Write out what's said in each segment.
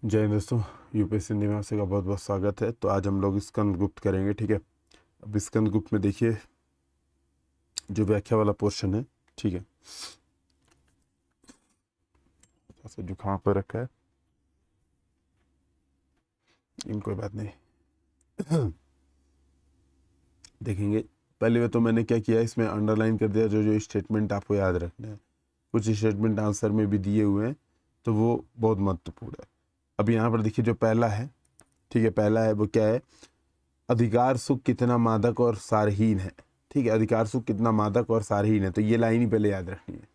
जय हिंद दोस्तों, यूपीएससी हिंदी में आप सबका बहुत बहुत स्वागत है। तो आज हम लोग स्कंदगुप्त करेंगे। ठीक है, अब स्कंदगुप्त में देखिए जो व्याख्या वाला पोर्शन है, ठीक है, ऐसा जुकाम पर रखा है, कोई बात नहीं। देखेंगे पहले तो मैंने क्या किया, इसमें अंडरलाइन कर दिया जो जो स्टेटमेंट आपको याद रखना है। कुछ स्टेटमेंट आंसर में भी दिए हुए हैं तो वो बहुत महत्वपूर्ण है। अब यहाँ पर देखिए जो पहला है, ठीक है, पहला है वो क्या है, अधिकार सुख कितना मादक और सारहीन है। ठीक है, अधिकार सुख कितना मादक और सारहीन है, तो ये लाइन ही पहले याद रखनी है।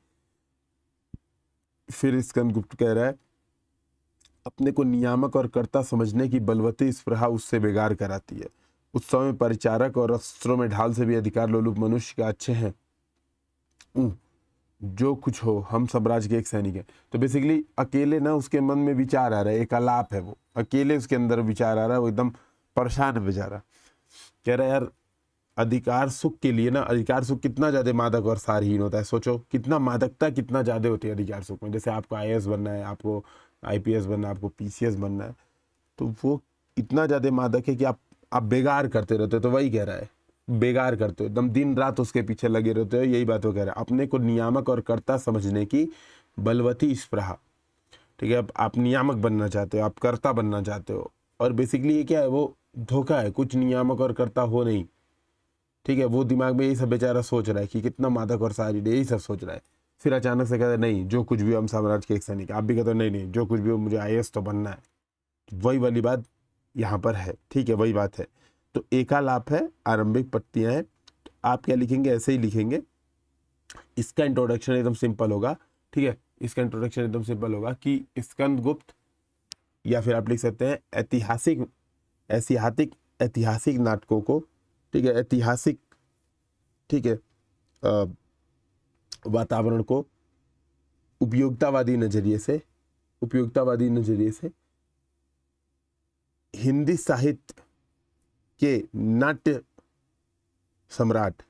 फिर स्कंदगुप्त कह रहा है अपने को नियामक और कर्ता समझने की बलवती स्पृहा उससे बेगार कराती है। उत्सव में परिचारक और अस्त्रों में ढाल से भी अधिकार लोलुप मनुष्य का अच्छे हैं। जो कुछ हो, हम साम्राज्य के एक सैनिक है। तो बेसिकली अकेले ना उसके मन में विचार आ रहा है, एक आलाप है, वो अकेले उसके अंदर विचार आ रहा है, वो एकदम परेशान है बेचारा। कह रहा है यार अधिकार सुख के लिए ना, अधिकार सुख कितना ज्यादा मादक और सारहीन होता है। सोचो कितना मादकता कितना ज्यादा होती है अधिकार सुख में। जैसे आपको आईएएस बनना है, आपको आईपीएस बनना है, आपको पीसीएस बनना है, तो वो इतना ज्यादा मादक है कि आप बेगार करते रहते हो। तो वही कह रहा है, बेगार करते हो, एकदम दिन रात उसके पीछे लगे रहते हो। यही बात वो कह रहा है, अपने को नियामक और कर्ता समझने की बलवती स्पृहा। ठीक है, अब आप नियामक बनना चाहते हो, आप कर्ता बनना चाहते हो, और बेसिकली ये क्या है, वो धोखा है, कुछ नियामक और कर्ता हो नहीं। ठीक है, वो दिमाग में यही सब बेचारा सोच रहा है कि कितना मादक और सारी, यही सब सोच रहा है। फिर अचानक से कहता है नहीं, जो कुछ भी हो हम साम्राज्य के एक सैनिक। आप भी कहते हो नहीं नहीं, जो कुछ भी हो मुझे आईएएस तो बनना है। वही वाली बात यहाँ पर है। ठीक है, वही बात है। तो एकालाप है, आरंभिक पत्तियां हैं। तो आप क्या लिखेंगे, ऐसे ही लिखेंगे। इसका इंट्रोडक्शन एकदम सिंपल होगा। ठीक है, इसका इंट्रोडक्शन एकदम सिंपल होगा कि स्कंदगुप्त, या फिर आप लिख सकते हैं ऐतिहासिक ऐतिहासिक ऐतिहासिक नाटकों को, ठीक है, ऐतिहासिक, ठीक है, वातावरण को उपयोगितावादी नजरिए से हिंदी साहित्य के नाट्य सम्राट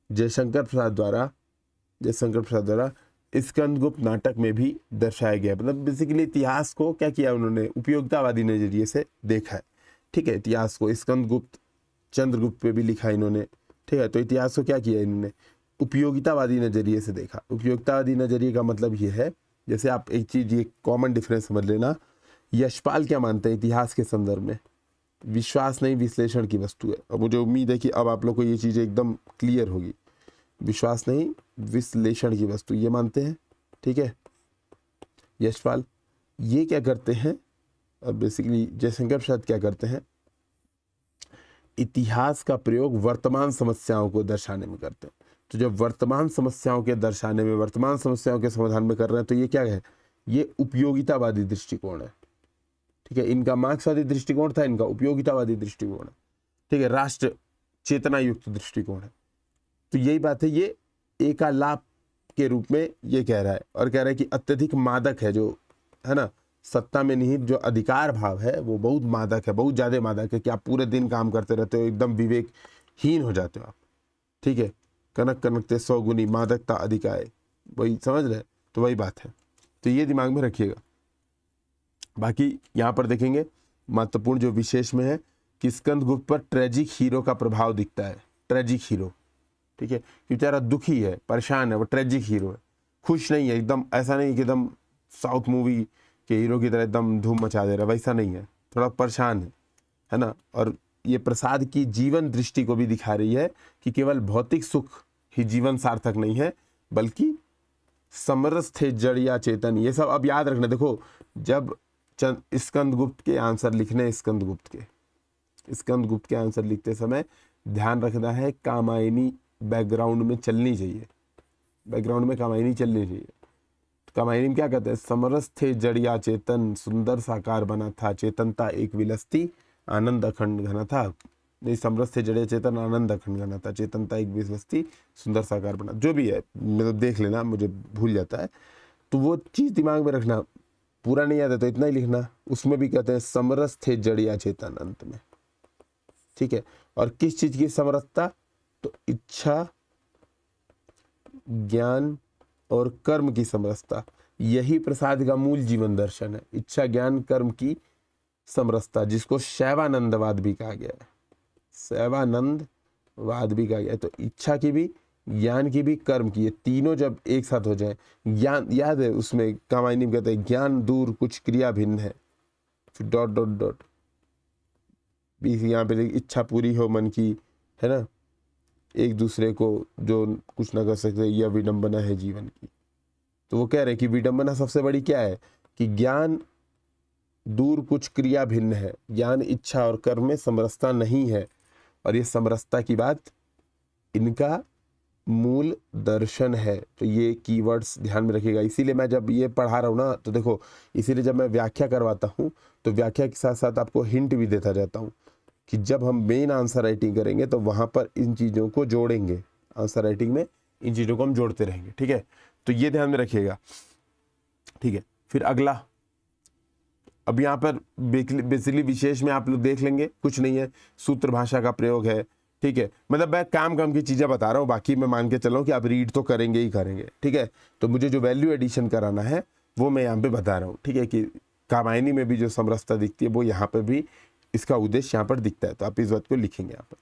जयशंकर प्रसाद द्वारा स्कंदगुप्त नाटक में भी दर्शाया गया। मतलब बेसिकली इतिहास को क्या किया उन्होंने, उपयोगितावादी नजरिए से देखा है। ठीक है, इतिहास को स्कंदगुप्त चंद्रगुप्त पे भी लिखा इन्होंने। ठीक है, तो इतिहास को क्या किया इन्होंने, उपयोगितावादी नजरिए से देखा। उपयोगितावादी नजरिए का मतलब ये है, जैसे आप एक चीज, ये कॉमन डिफरेंस समझ लेना। यशपाल क्या मानते हैं इतिहास के संदर्भ में, विश्वास नहीं विश्लेषण की वस्तु है। और मुझे उम्मीद है कि अब आप लोग को ये चीज़ें एकदम क्लियर होगी। विश्वास नहीं विश्लेषण की वस्तु ये मानते हैं। ठीक है, यशपाल ये क्या करते हैं, और बेसिकली जयशंकर प्रसाद क्या करते हैं, इतिहास का प्रयोग वर्तमान समस्याओं को दर्शाने में करते हैं। तो जब वर्तमान समस्याओं के दर्शाने में, वर्तमान समस्याओं के समाधान में कर रहे हैं, तो ये क्या है, ये उपयोगितावादी दृष्टिकोण है। ठीक है, इनका मार्क्सवादी दृष्टिकोण था, इनका उपयोगितावादी दृष्टिकोण है। ठीक है, राष्ट्र चेतना युक्त दृष्टिकोण है। तो यही बात है, ये एकालाप के रूप में ये कह रहा है, और कह रहा है कि अत्यधिक मादक है, जो है ना, सत्ता में निहित जो अधिकार भाव है वो बहुत मादक है, बहुत ज्यादा मादक है, कि आप पूरे दिन काम करते रहते हो, एकदम विवेकहीन हो जाते हो आप। ठीक है, कनक कनकते 100 गुनी मादकता अधिकाय, वही समझ रहे, तो वही बात है। तो ये दिमाग में रखिएगा। बाकी यहाँ पर देखेंगे महत्वपूर्ण जो विशेष में है कि स्कंदगुप्त पर ट्रेजिक हीरो का प्रभाव दिखता है। ट्रेजिक हीरो, ठीक है, कि बेचारा दुखी है, परेशान है, वो ट्रेजिक हीरो है, खुश नहीं है एकदम। ऐसा नहीं कि एकदम साउथ मूवी के हीरो की तरह एकदम धूम मचा दे रहा है, वैसा नहीं है, थोड़ा परेशान है ना। और ये प्रसाद की जीवन दृष्टि को भी दिखा रही है कि केवल भौतिक सुख ही जीवन सार्थक नहीं है, बल्कि समरस थे जड़ या चेतन। ये सब अब याद रखना। देखो जब स्कंदगुप्त के आंसर लिखने, स्कंदगुप्त के आंसर लिखते समय ध्यान रखना है कामायनी बैकग्राउंड में चलनी चाहिए, बैकग्राउंड में कामायनी चलनी चाहिए। तो कामायनी में क्या कहते हैं, समरस थे जड़ या चेतन, सुंदर साकार बना था, चेतनता एक विलसती, आनंद अखंड घना था। नहीं, समरस थे जड़ या चेतन, आनंद अखंड घना था, चेतनता एक विलसती, सुंदर साकार बना, जो भी है, मतलब देख लेना, मुझे भूल जाता है। तो वो चीज दिमाग में रखना, पूरा नहीं याद है तो इतना ही लिखना। उसमें भी कहते हैं समरस थे जड़ या चेतन अंत में। ठीक है, और किस चीज की समरसता, तो इच्छा, ज्ञान और कर्म की समरसता। यही प्रसाद का मूल जीवन दर्शन है। इच्छा ज्ञान कर्म की समरसता, जिसको शैवानंदवाद भी कहा गया है, शैवानंदवाद भी कहा गया है। तो इच्छा की भी, ज्ञान की भी, कर्म की, ये तीनों जब एक साथ हो जाए, ज्ञान, याद है उसमें कामायनी में कहते हैं ज्ञान दूर कुछ क्रिया भिन्न है, फिर डॉट डॉट डॉट, यहाँ पे इच्छा पूरी हो मन की, है ना, एक दूसरे को जो कुछ ना कर सकते, यह विडंबना है जीवन की। तो वो कह रहे हैं कि विडंबना सबसे बड़ी क्या है कि ज्ञान दूर कुछ क्रिया भिन्न है, ज्ञान इच्छा और कर्म में समरसता नहीं है, और ये समरसता की बात इनका मूल दर्शन है। तो ये कीवर्ड्स ध्यान में रखिएगा। इसीलिए मैं जब ये पढ़ा रहा हूँ ना, तो देखो, इसीलिए जब मैं व्याख्या करवाता हूँ तो व्याख्या के साथ साथ आपको हिंट भी देता जाता हूँ कि जब हम मेन आंसर राइटिंग करेंगे तो वहाँ पर इन चीज़ों को जोड़ेंगे, आंसर राइटिंग में इन चीज़ों को हम जोड़ते रहेंगे, ठीक है। तो ये ध्यान में रखिएगा, ठीक है। फिर अगला, अब यहाँ पर बेसिकली विशेष में आप लोग देख लेंगे, कुछ नहीं है, सूत्र भाषा का प्रयोग है, ठीक है। मतलब मैं काम की चीज़ें बता रहा हूँ, बाकी मैं मान के चल रहा हूँ कि आप रीड तो करेंगे ही करेंगे, ठीक है। तो मुझे जो वैल्यू एडिशन कराना है वो मैं यहाँ पे बता रहा हूँ, ठीक है, कि कामायनी में भी जो समरसता दिखती है वो यहाँ पर भी इसका उद्देश्य यहाँ पर दिखता है। तो आप इस बात को लिखेंगे यहाँ पर।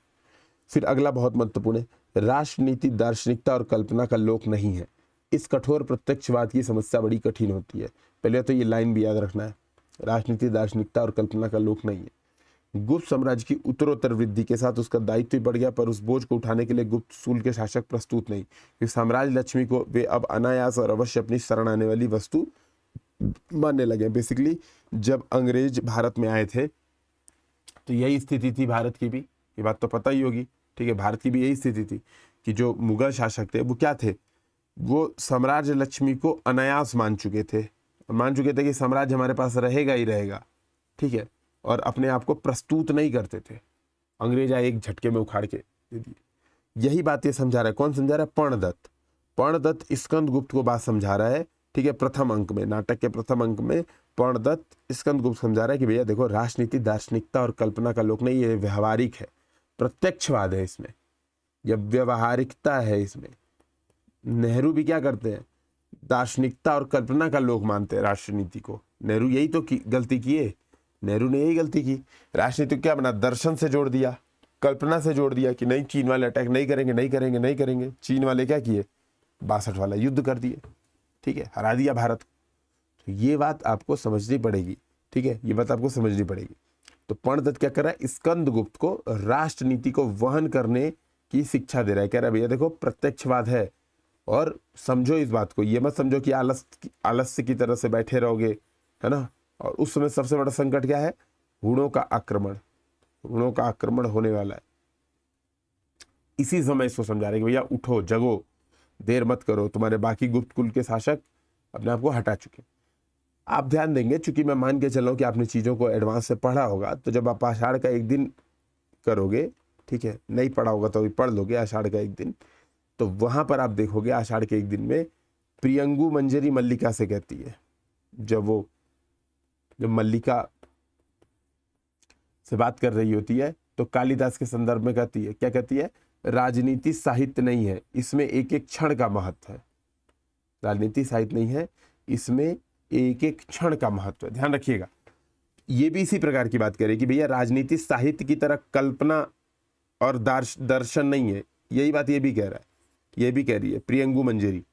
फिर अगला बहुत महत्वपूर्ण है, राष्ट्रनीति दार्शनिकता और कल्पना का लोक नहीं है। इस कठोर प्रत्यक्षवाद की समस्या बड़ी कठिन होती है। पहले तो ये लाइन भी याद रखना है, राजनीति दार्शनिकता और कल्पना का लोक नहीं है। गुप्त साम्राज्य की उत्तरोत्तर वृद्धि के साथ उसका दायित्व बढ़ गया, पर उस बोझ को उठाने के लिए गुप्त सूल के शासक प्रस्तुत नहीं। इस साम्राज्य लक्ष्मी को वे अब अनायास और अवश्य अपनी शरण आने वाली वस्तु मानने लगे। बेसिकली जब अंग्रेज भारत में आए थे तो यही स्थिति थी भारत की भी, ये बात तो पता ही होगी, ठीक है। भारत की भी यही स्थिति थी कि जो मुगल शासक थे वो क्या थे, वो साम्राज्य लक्ष्मी को अनायास मान चुके थे, मान चुके थे कि साम्राज्य हमारे पास रहेगा ही रहेगा, ठीक है, और अपने आप को प्रस्तुत नहीं करते थे। अंग्रेज आए, एक झटके में उखाड़ के दे दिए। यही बात ये समझा रहा है, कौन समझा रहा है, पर्णदत्त। पर्णदत्त स्कंदगुप्त को बात समझा रहा है, ठीक है। प्रथम अंक में, नाटक के प्रथम अंक में पर्णदत्त स्कंदगुप्त समझा रहा है कि भैया देखो, राजनीति दार्शनिकता और कल्पना का लोक नहीं, ये व्यवहारिक है, प्रत्यक्षवाद है इसमें, जब व्यवहारिकता है इसमें। नेहरू भी क्या करते हैं, दार्शनिकता और कल्पना का लोक मानते हैं राष्ट्रनीति को। नेहरू यही तो गलती की है, नेहरू ने यही गलती की। राजनीति को क्या बना, दर्शन से जोड़ दिया, कल्पना से जोड़ दिया कि नहीं चीन वाले अटैक नहीं करेंगे, नहीं करेंगे, नहीं करेंगे। चीन वाले क्या किए, 62 वाला युद्ध कर दिए, ठीक है, हरा दिया भारत को। तो ये बात आपको समझनी पड़ेगी, ठीक है, ये बात आपको समझनी पड़ेगी। तो पर्णदत्त क्या कर रहा है, स्कंदगुप्त को राष्ट्रनीति को वहन करने की शिक्षा दे रहा है। कह रहा है भैया देखो, प्रत्यक्षवाद है, और समझो इस बात को, ये मत समझो कि आलस्य की तरह से बैठे रहोगे, है ना। और उस समय सबसे बड़ा संकट क्या है, हुणों का आक्रमण, हुणों का आक्रमण होने वाला है। इसी समय इसको समझा रहे कि भैया उठो, जगो, देर मत करो, तुम्हारे बाकी गुप्त कुल के शासक अपने आप को हटा चुके। आप ध्यान देंगे, चूंकि मैं मान के चल रहा हूँ कि आपने चीज़ों को एडवांस से पढ़ा होगा, तो जब आप आषाढ़ का एक दिन करोगे, ठीक है, नहीं पढ़ा होगा तो अभी पढ़ लोगे आषाढ़ का एक दिन, तो वहां पर आप देखोगे आषाढ़ के एक दिन में प्रियंगु मंजरी मल्लिका से कहती है। जब मल्लिका से बात कर रही होती है तो कालिदास के संदर्भ में कहती है, क्या कहती है, राजनीति साहित्य नहीं है, इसमें एक एक क्षण का महत्व है। राजनीति साहित्य नहीं है, इसमें एक एक क्षण का महत्व है। ध्यान रखिएगा, ये भी इसी प्रकार की बात करे कि भैया राजनीति साहित्य की तरह कल्पना और दर्शन नहीं है। यही बात ये भी कह रहा है, ये भी कह रही है प्रियंगु मंजरी।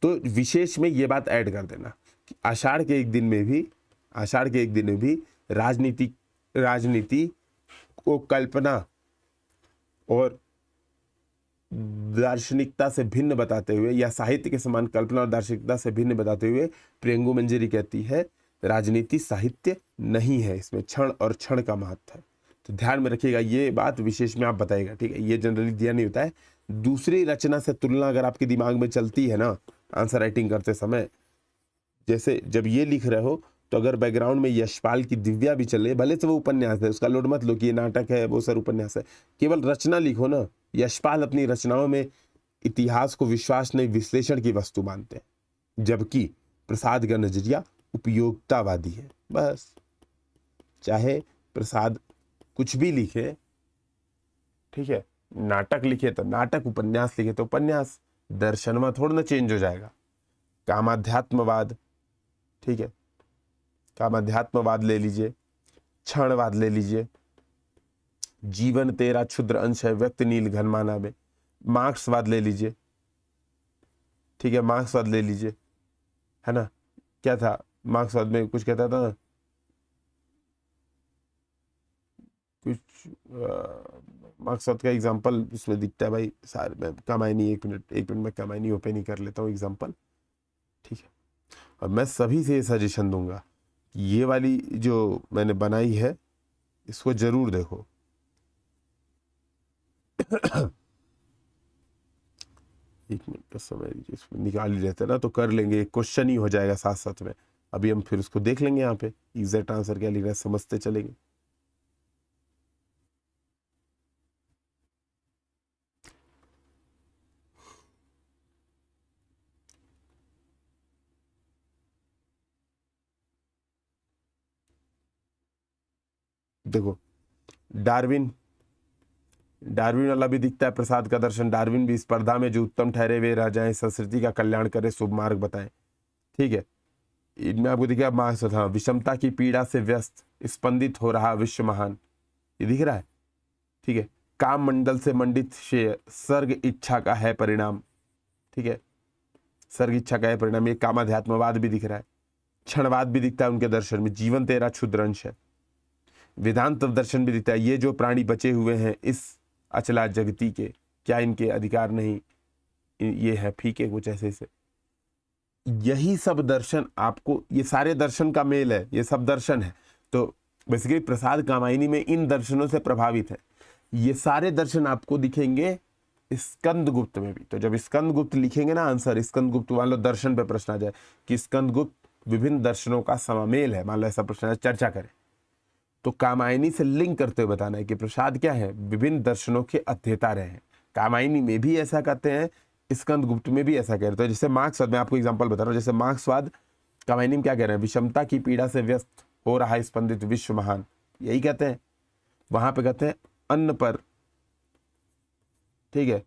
तो विशेष में ये बात ऐड कर देना कि आषाढ़ के एक दिन में भी राजनीति को कल्पना और दार्शनिकता से भिन्न बताते हुए, या साहित्य के समान कल्पना और दार्शनिकता से भिन्न बताते हुए प्रियंगु मंजरी कहती है राजनीति साहित्य नहीं है, इसमें क्षण और क्षण का महत्व है। तो ध्यान में रखिएगा, ये बात विशेष में आप बताएगा, ठीक है। ये जनरली दिया नहीं होता है। दूसरी रचना से तुलना अगर आपके दिमाग में चलती है ना आंसर राइटिंग करते समय, जैसे जब ये लिख रहे हो तो अगर बैकग्राउंड में यशपाल की दिव्या भी चल रही है, भले से वो उपन्यास है, उसका लोड मत लो कि ये नाटक है, वो सर उपन्यास है, केवल रचना लिखो ना। यशपाल अपनी रचनाओं में इतिहास को विश्वास नहीं, विश्लेषण की वस्तु मानते हैं, जबकि प्रसाद का नजरिया उपयोगितावादी है। बस चाहे प्रसाद कुछ भी लिखे, ठीक है, नाटक लिखे तो नाटक, उपन्यास लिखे तो उपन्यास, दर्शन में थोड़ा ना चेंज हो जाएगा। कामाध्यात्मवाद, ठीक है, कामाध्यात्मवाद ले लीजिए, क्षणवाद ले लीजिए, जीवन तेरा क्षुद्र अंश है व्यक्त नील घनमाना में, मार्क्सवाद ले लीजिए, ठीक है, मार्क्सवाद ले लीजिए, है ना, क्या था मार्क्सवाद में, कुछ कहता था कुछ, मार्क्सवाद का एग्जांपल उसमें दिखता है भाई, सारे मैं कमायनी, एक मिनट में कमायनी ओपन ही कर लेता हूँ एग्जांपल, ठीक है। और मैं सभी से ये सजेशन दूंगा कि ये वाली जो मैंने बनाई है इसको जरूर देखो। एक मिनट का समय दीजिए, इसमें निकाल ही लेते ना तो कर लेंगे, एक क्वेश्चन ही हो जाएगा साथ साथ में। अभी हम फिर उसको देख लेंगे, यहाँ पे एग्जैक्ट आंसर क्या लिख रहा है समझते चलेंगे। देखो डार्विन, डार्विन वाला भी दिखता है, प्रसाद का दर्शन, डार्विन भी स्पर्धा में जो उत्तम ठहरे वे रह जाएं, संस्कृति का कल्याण करे शुभ मार्ग बताएं, ठीक है। इनमें आपको दिखा मार्क्स था, विषमता की पीड़ा से व्यस्त स्पंदित हो रहा विश्व महान, ये दिख रहा है, ठीक है। काम मंडल से मंडित शेय सर्ग इच्छा का है परिणाम, ठीक है, सर्ग इच्छा का है परिणाम, ये कामाध्यात्मवाद भी दिख रहा है, क्षणवाद भी दिखता है उनके दर्शन में, जीवन तेरा क्षुद्र अंश है, वेदांत दर्शन भी दिखता है, ये जो प्राणी बचे हुए हैं इस अचला जगती के, क्या इनके अधिकार नहीं, ये है फीके, कुछ ऐसे से। यही सब दर्शन आपको, ये सारे दर्शन का मेल है, ये सब दर्शन है। तो बेसिकली प्रसाद कामायनी में इन दर्शनों से प्रभावित है। ये सारे दर्शन आपको दिखेंगे स्कंद गुप्त में भी। तो जब स्कंद गुप्त लिखेंगे ना आंसर, स्कंद गुप्त मान लो दर्शन पे प्रश्न आ जाए कि स्कंद गुप्त विभिन्न दर्शनों का समामेल है, मान लो ऐसा प्रश्न चर्चा करें, तो कामायनी से लिंक करते हुए बताना है कि प्रसाद क्या है, विभिन्न दर्शनों के अध्येता रहे हैं। कामायनी में भी ऐसा कहते हैं, स्कंद गुप्त में भी ऐसा कह रहे हैं। जैसे मार्क्सवाद में आपको एग्जांपल बता रहा हूँ, जैसे मार्क्सवाद कामायनी में क्या कह रहे हैं, विषमता की पीड़ा से व्यस्त हो रहा स्पंदित विश्व महान, यही कहते हैं। वहां पे कहते हैं अन्न पर, ठीक है,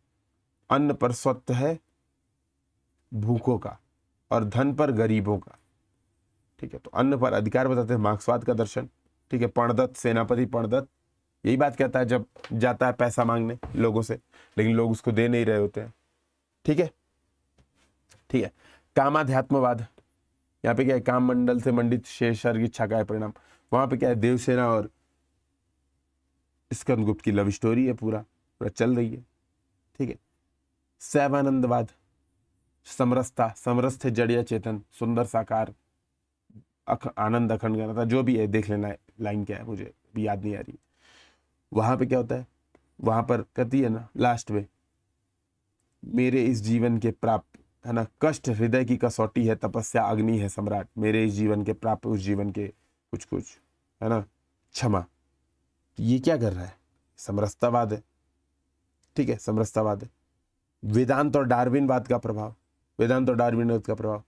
अन्न पर स्वत्व है भूखों का और धन पर गरीबों का, ठीक है। तो अन्न पर अधिकार बताते हैं मार्क्सवाद का दर्शन, ठीक है। पर्णदत्त, सेनापति पर्णदत्त यही बात कहता है, जब जाता है पैसा मांगने लोगों से, लेकिन लोग उसको दे नहीं रहे होते हैं, ठीक है, ठीक है। कामाध्यात्मवाद, यहाँ पे क्या है, काम मंडल से मंडित शेष सर्ग इच्छा का है परिणाम, वहां पे क्या है, देवसेना और स्कंद गुप्त की लव स्टोरी है, पूरा पूरा चल रही है, ठीक है। शैवानंदवाद, समरसता, समरस थे जड़िया चेतन सुंदर साकार आनंद अखंड गाना था, जो भी है देख लेना, लाइन क्या है मुझे भी याद नहीं आ रही। वहां पे क्या होता है, वहां पर कहती है ना लास्ट में, मेरे इस जीवन के प्राप्त, है ना, कष्ट हृदय की कसौटी है, तपस्या अग्नि है सम्राट, मेरे इस जीवन के प्राप्त उस जीवन के कुछ कुछ, है ना, क्षमा। तो ये क्या कर रहा है, समरसतावाद है, ठीक है, समरसतावाद है। वेदांत और डार्विनवाद का प्रभाव, वेदांत और डार्विनवाद का प्रभाव,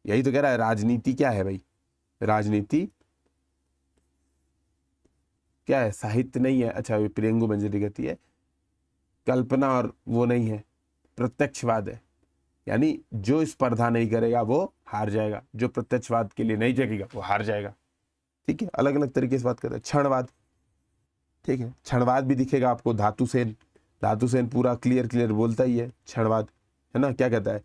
यही तो कह रहा है। राजनीति क्या है भाई, राजनीति क्या है, साहित्य नहीं है, अच्छा प्रियंगु मंजरी कहती है कल्पना और वो नहीं है, प्रत्यक्षवाद है, यानी जो स्पर्धा नहीं करेगा वो हार जाएगा, जो प्रत्यक्षवाद के लिए नहीं जगेगा वो हार जाएगा, ठीक है। अलग अलग तरीके से बात करते हैं। क्षणवाद, ठीक है, क्षणवाद भी दिखेगा आपको, धातु सेन, धातु सेन पूरा क्लियर बोलता ही है क्षणवाद, है ना, क्या कहता है,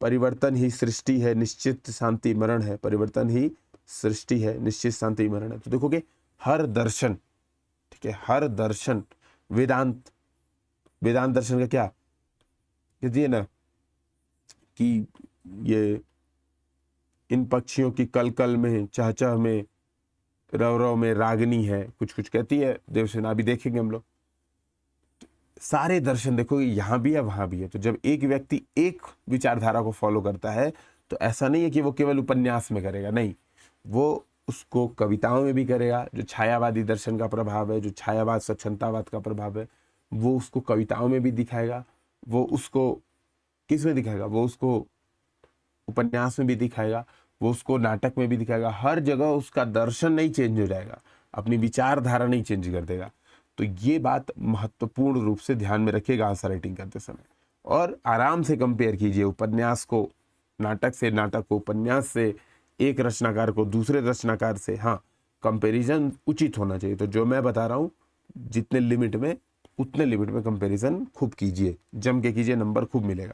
परिवर्तन ही सृष्टि है निश्चित शांति मरण है, परिवर्तन ही सृष्टि है निश्चित शांति मरण है। तो देखोगे हर दर्शन, ठीक है, हर दर्शन, वेदांत, वेदांत दर्शन का क्या कहती है ना कि ये इन पक्षियों की कल में चहचह में रव रव में रागनी है, कुछ कुछ कहती है देवसेना, भी देखेंगे हम लोग। सारे दर्शन देखोगे यहाँ भी है वहां भी है। तो जब एक व्यक्ति एक विचारधारा को फॉलो करता है तो ऐसा नहीं है कि वो केवल उपन्यास में करेगा, नहीं, वो उसको कविताओं में भी करेगा। जो छायावादी दर्शन का प्रभाव है, जो छायावाद स्वच्छंदतावाद का प्रभाव है, वो उसको कविताओं में भी दिखाएगा, वो उसको किस में दिखाएगा, वो उसको उपन्यास में भी दिखाएगा, वो उसको नाटक में भी दिखाएगा। हर जगह उसका दर्शन नहीं चेंज हो जाएगा, अपनी विचारधारा नहीं चेंज कर देगा। तो ये बात महत्वपूर्ण रूप से ध्यान में रखिएगा आंसर राइटिंग करते समय, और आराम से कंपेयर कीजिए उपन्यास को नाटक से, नाटक को उपन्यास से, एक रचनाकार को दूसरे रचनाकार से, हाँ कंपैरिजन उचित होना चाहिए। तो जो मैं बता रहा हूँ जितने लिमिट में, उतने लिमिट में कंपैरिजन खूब कीजिए, जम के कीजिए, नंबर खूब मिलेगा।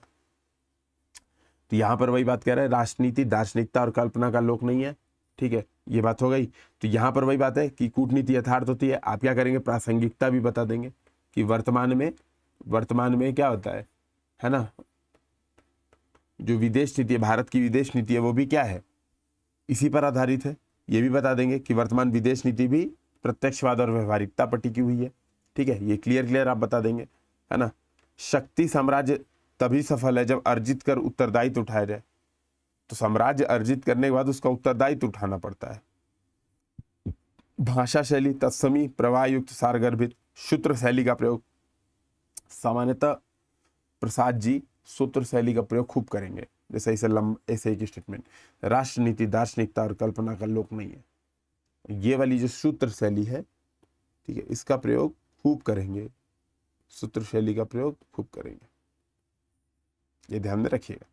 तो यहाँ पर वही बात कह रहा है, राजनीति दार्शनिकता और कल्पना का लोक नहीं है, ठीक है, ये बात हो गई। तो यहाँ पर वही बात है कि कूटनीति यथार्थ होती है। आप क्या करेंगे, प्रासंगिकता भी बता देंगे कि वर्तमान में क्या होता है ना, जो विदेश नीति है, भारत की विदेश नीति है, वो भी क्या है, इसी पर आधारित है। ये भी बता देंगे कि वर्तमान विदेश नीति भी प्रत्यक्षवाद और व्यवहारिकता पर टिकी हुई है, ठीक है, ये क्लियर आप बता देंगे, है ना। शक्ति साम्राज्य तभी सफल है जब अर्जित कर उत्तरदायित्व उठाया जाए। तो साम्राज्य अर्जित करने के बाद उसका उत्तरदायित्व उठाना पड़ता है। भाषा शैली तत्समी प्रवाह युक्त सारगर्भित सूत्र शैली का प्रयोग, सामान्यतः प्रसाद जी सूत्र शैली का प्रयोग खूब करेंगे, जैसे ऐसे एक स्टेटमेंट, राष्ट्रनीति दार्शनिकता और कल्पना का लोक नहीं है। ये वाली जो सूत्र शैली है, ठीक है, इसका प्रयोग खूब करेंगे, सूत्र शैली का प्रयोग खूब करेंगे, ये ध्यान में रखिएगा,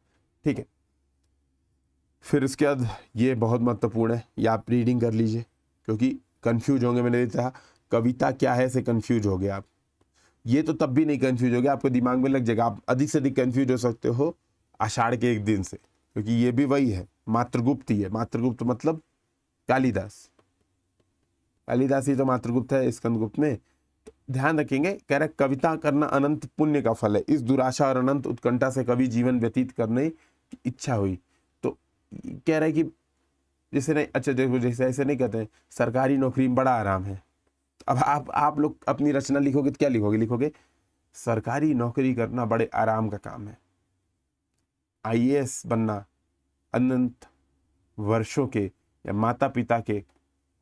ठीक है। फिर उसके बाद ये बहुत महत्वपूर्ण है, ये आप रीडिंग कर लीजिए क्योंकि कंफ्यूज होंगे। मैंने कहा कविता क्या है से कंफ्यूज हो गए आप, ये तो तब भी नहीं कंफ्यूज हो गया, आपको दिमाग में लग जाएगा। आप अधिक से अधिक कंफ्यूज हो सकते हो आषाढ़ के एक दिन से, क्योंकि ये भी वही है, मातृगुप्त ही है। मातृगुप्त मतलब कालिदास ही तो मातृगुप्त है स्कंदगुप्त में। तो ध्यान रखेंगे, कह रहे कविता करना अनंत पुण्य का फल है, इस दुराशा और अनंत उत्कंठा से कवि जीवन व्यतीत करने की इच्छा हुई। तो कह रहे कि जैसे नहीं, अच्छा देखो, जैसे ऐसे नहीं कहते हैं सरकारी नौकरी में बड़ा आराम है। अब आप लोग अपनी रचना लिखोगे तो क्या लिखोगे सरकारी नौकरी करना बड़े आराम का काम है, आईएएस बनना अनंत वर्षों के या माता पिता के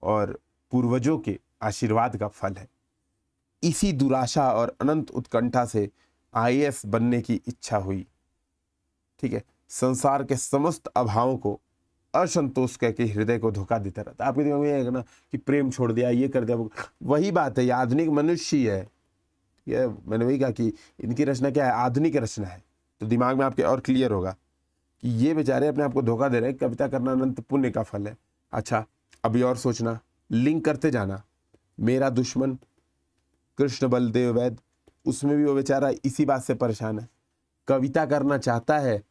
और पूर्वजों के आशीर्वाद का फल है। इसी दुराशा और अनंत उत्कंठा से आईएएस बनने की इच्छा हुई, ठीक है। संसार के समस्त अभावों को असंतोष कह के हृदय को धोखा देता रहता है। आपके दिमाग में है ना कि प्रेम छोड़ दिया, ये कर दिया, वही बात है, ये आधुनिक मनुष्य है। ये मैंने वही कहा कि इनकी रचना क्या है, आधुनिक रचना है। तो दिमाग में आपके और क्लियर होगा कि ये बेचारे अपने आप को धोखा दे रहे हैं, कविता करना अनंत पुण्य का फल है। अच्छा, अभी और सोचना, लिंक करते जाना। मेरा दुश्मन कृष्ण बलदेव वैद, उसमें भी वो बेचारा इसी बात से परेशान है, कविता करना चाहता है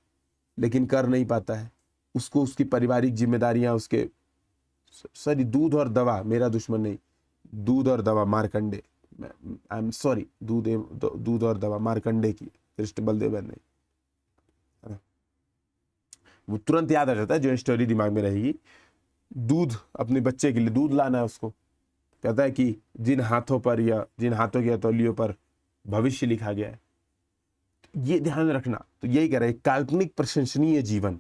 लेकिन कर नहीं पाता है, उसको उसकी पारिवारिक जिम्मेदारियां, उसके सॉरी दूध और दवा, मेरा दुश्मन नहीं, दूध और दवा मार्कंडे, आई एम सॉरी, दूध और दवा मार्कंडे की, कृष्ण बलदेव वैद नहीं। वो तुरंत याद आ जाता है, जो स्टोरी दिमाग में रहेगी। दूध, अपने बच्चे के लिए दूध लाना है उसको, कहता है कि जिन हाथों पर या जिन हाथों की हथौलियों पर भविष्य लिखा गया है, ये ध्यान रखना। तो यही कह रहे हैं, काल्पनिक प्रशंसनीय जीवन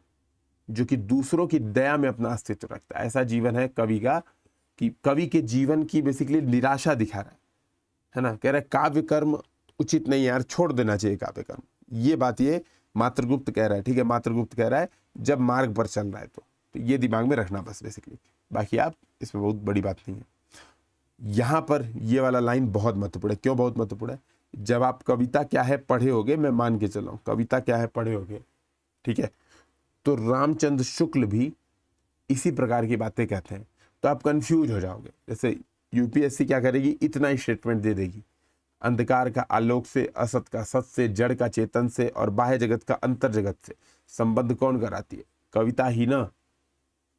जो कि दूसरों की दया में अपना अस्तित्व रखता है, ऐसा जीवन है कवि का, कि कवि के जीवन की बेसिकली निराशा दिखा रहा है ना। कह रहा है काव्य कर्म उचित नहीं है यार, छोड़ देना चाहिए काव्य कर्म। ये बात ये मातृगुप्त कह रहा है, ठीक है, मातृगुप्त कह रहा है जब मार्ग पर चल रहा है। तो ये दिमाग में रखना बस बेसिकली, बाकी आप इसमें बहुत बड़ी बात नहीं है। यहाँ पर ये वाला लाइन बहुत महत्वपूर्ण है। क्यों बहुत महत्वपूर्ण है? जब आप कविता क्या है पढ़े होगे, मैं मान के चला हूँ कविता क्या है पढ़े होगे, ठीक है, तो रामचंद्र शुक्ल भी इसी प्रकार की बातें कहते हैं, तो आप कंफ्यूज हो जाओगे। जैसे यूपीएससी क्या करेगी, इतना ही स्टेटमेंट दे देगी, अंधकार का आलोक से, असत का सत से, जड़ का चेतन से और बाह्य जगत का अंतर जगत से संबंध कौन कराती है? कविता ही ना।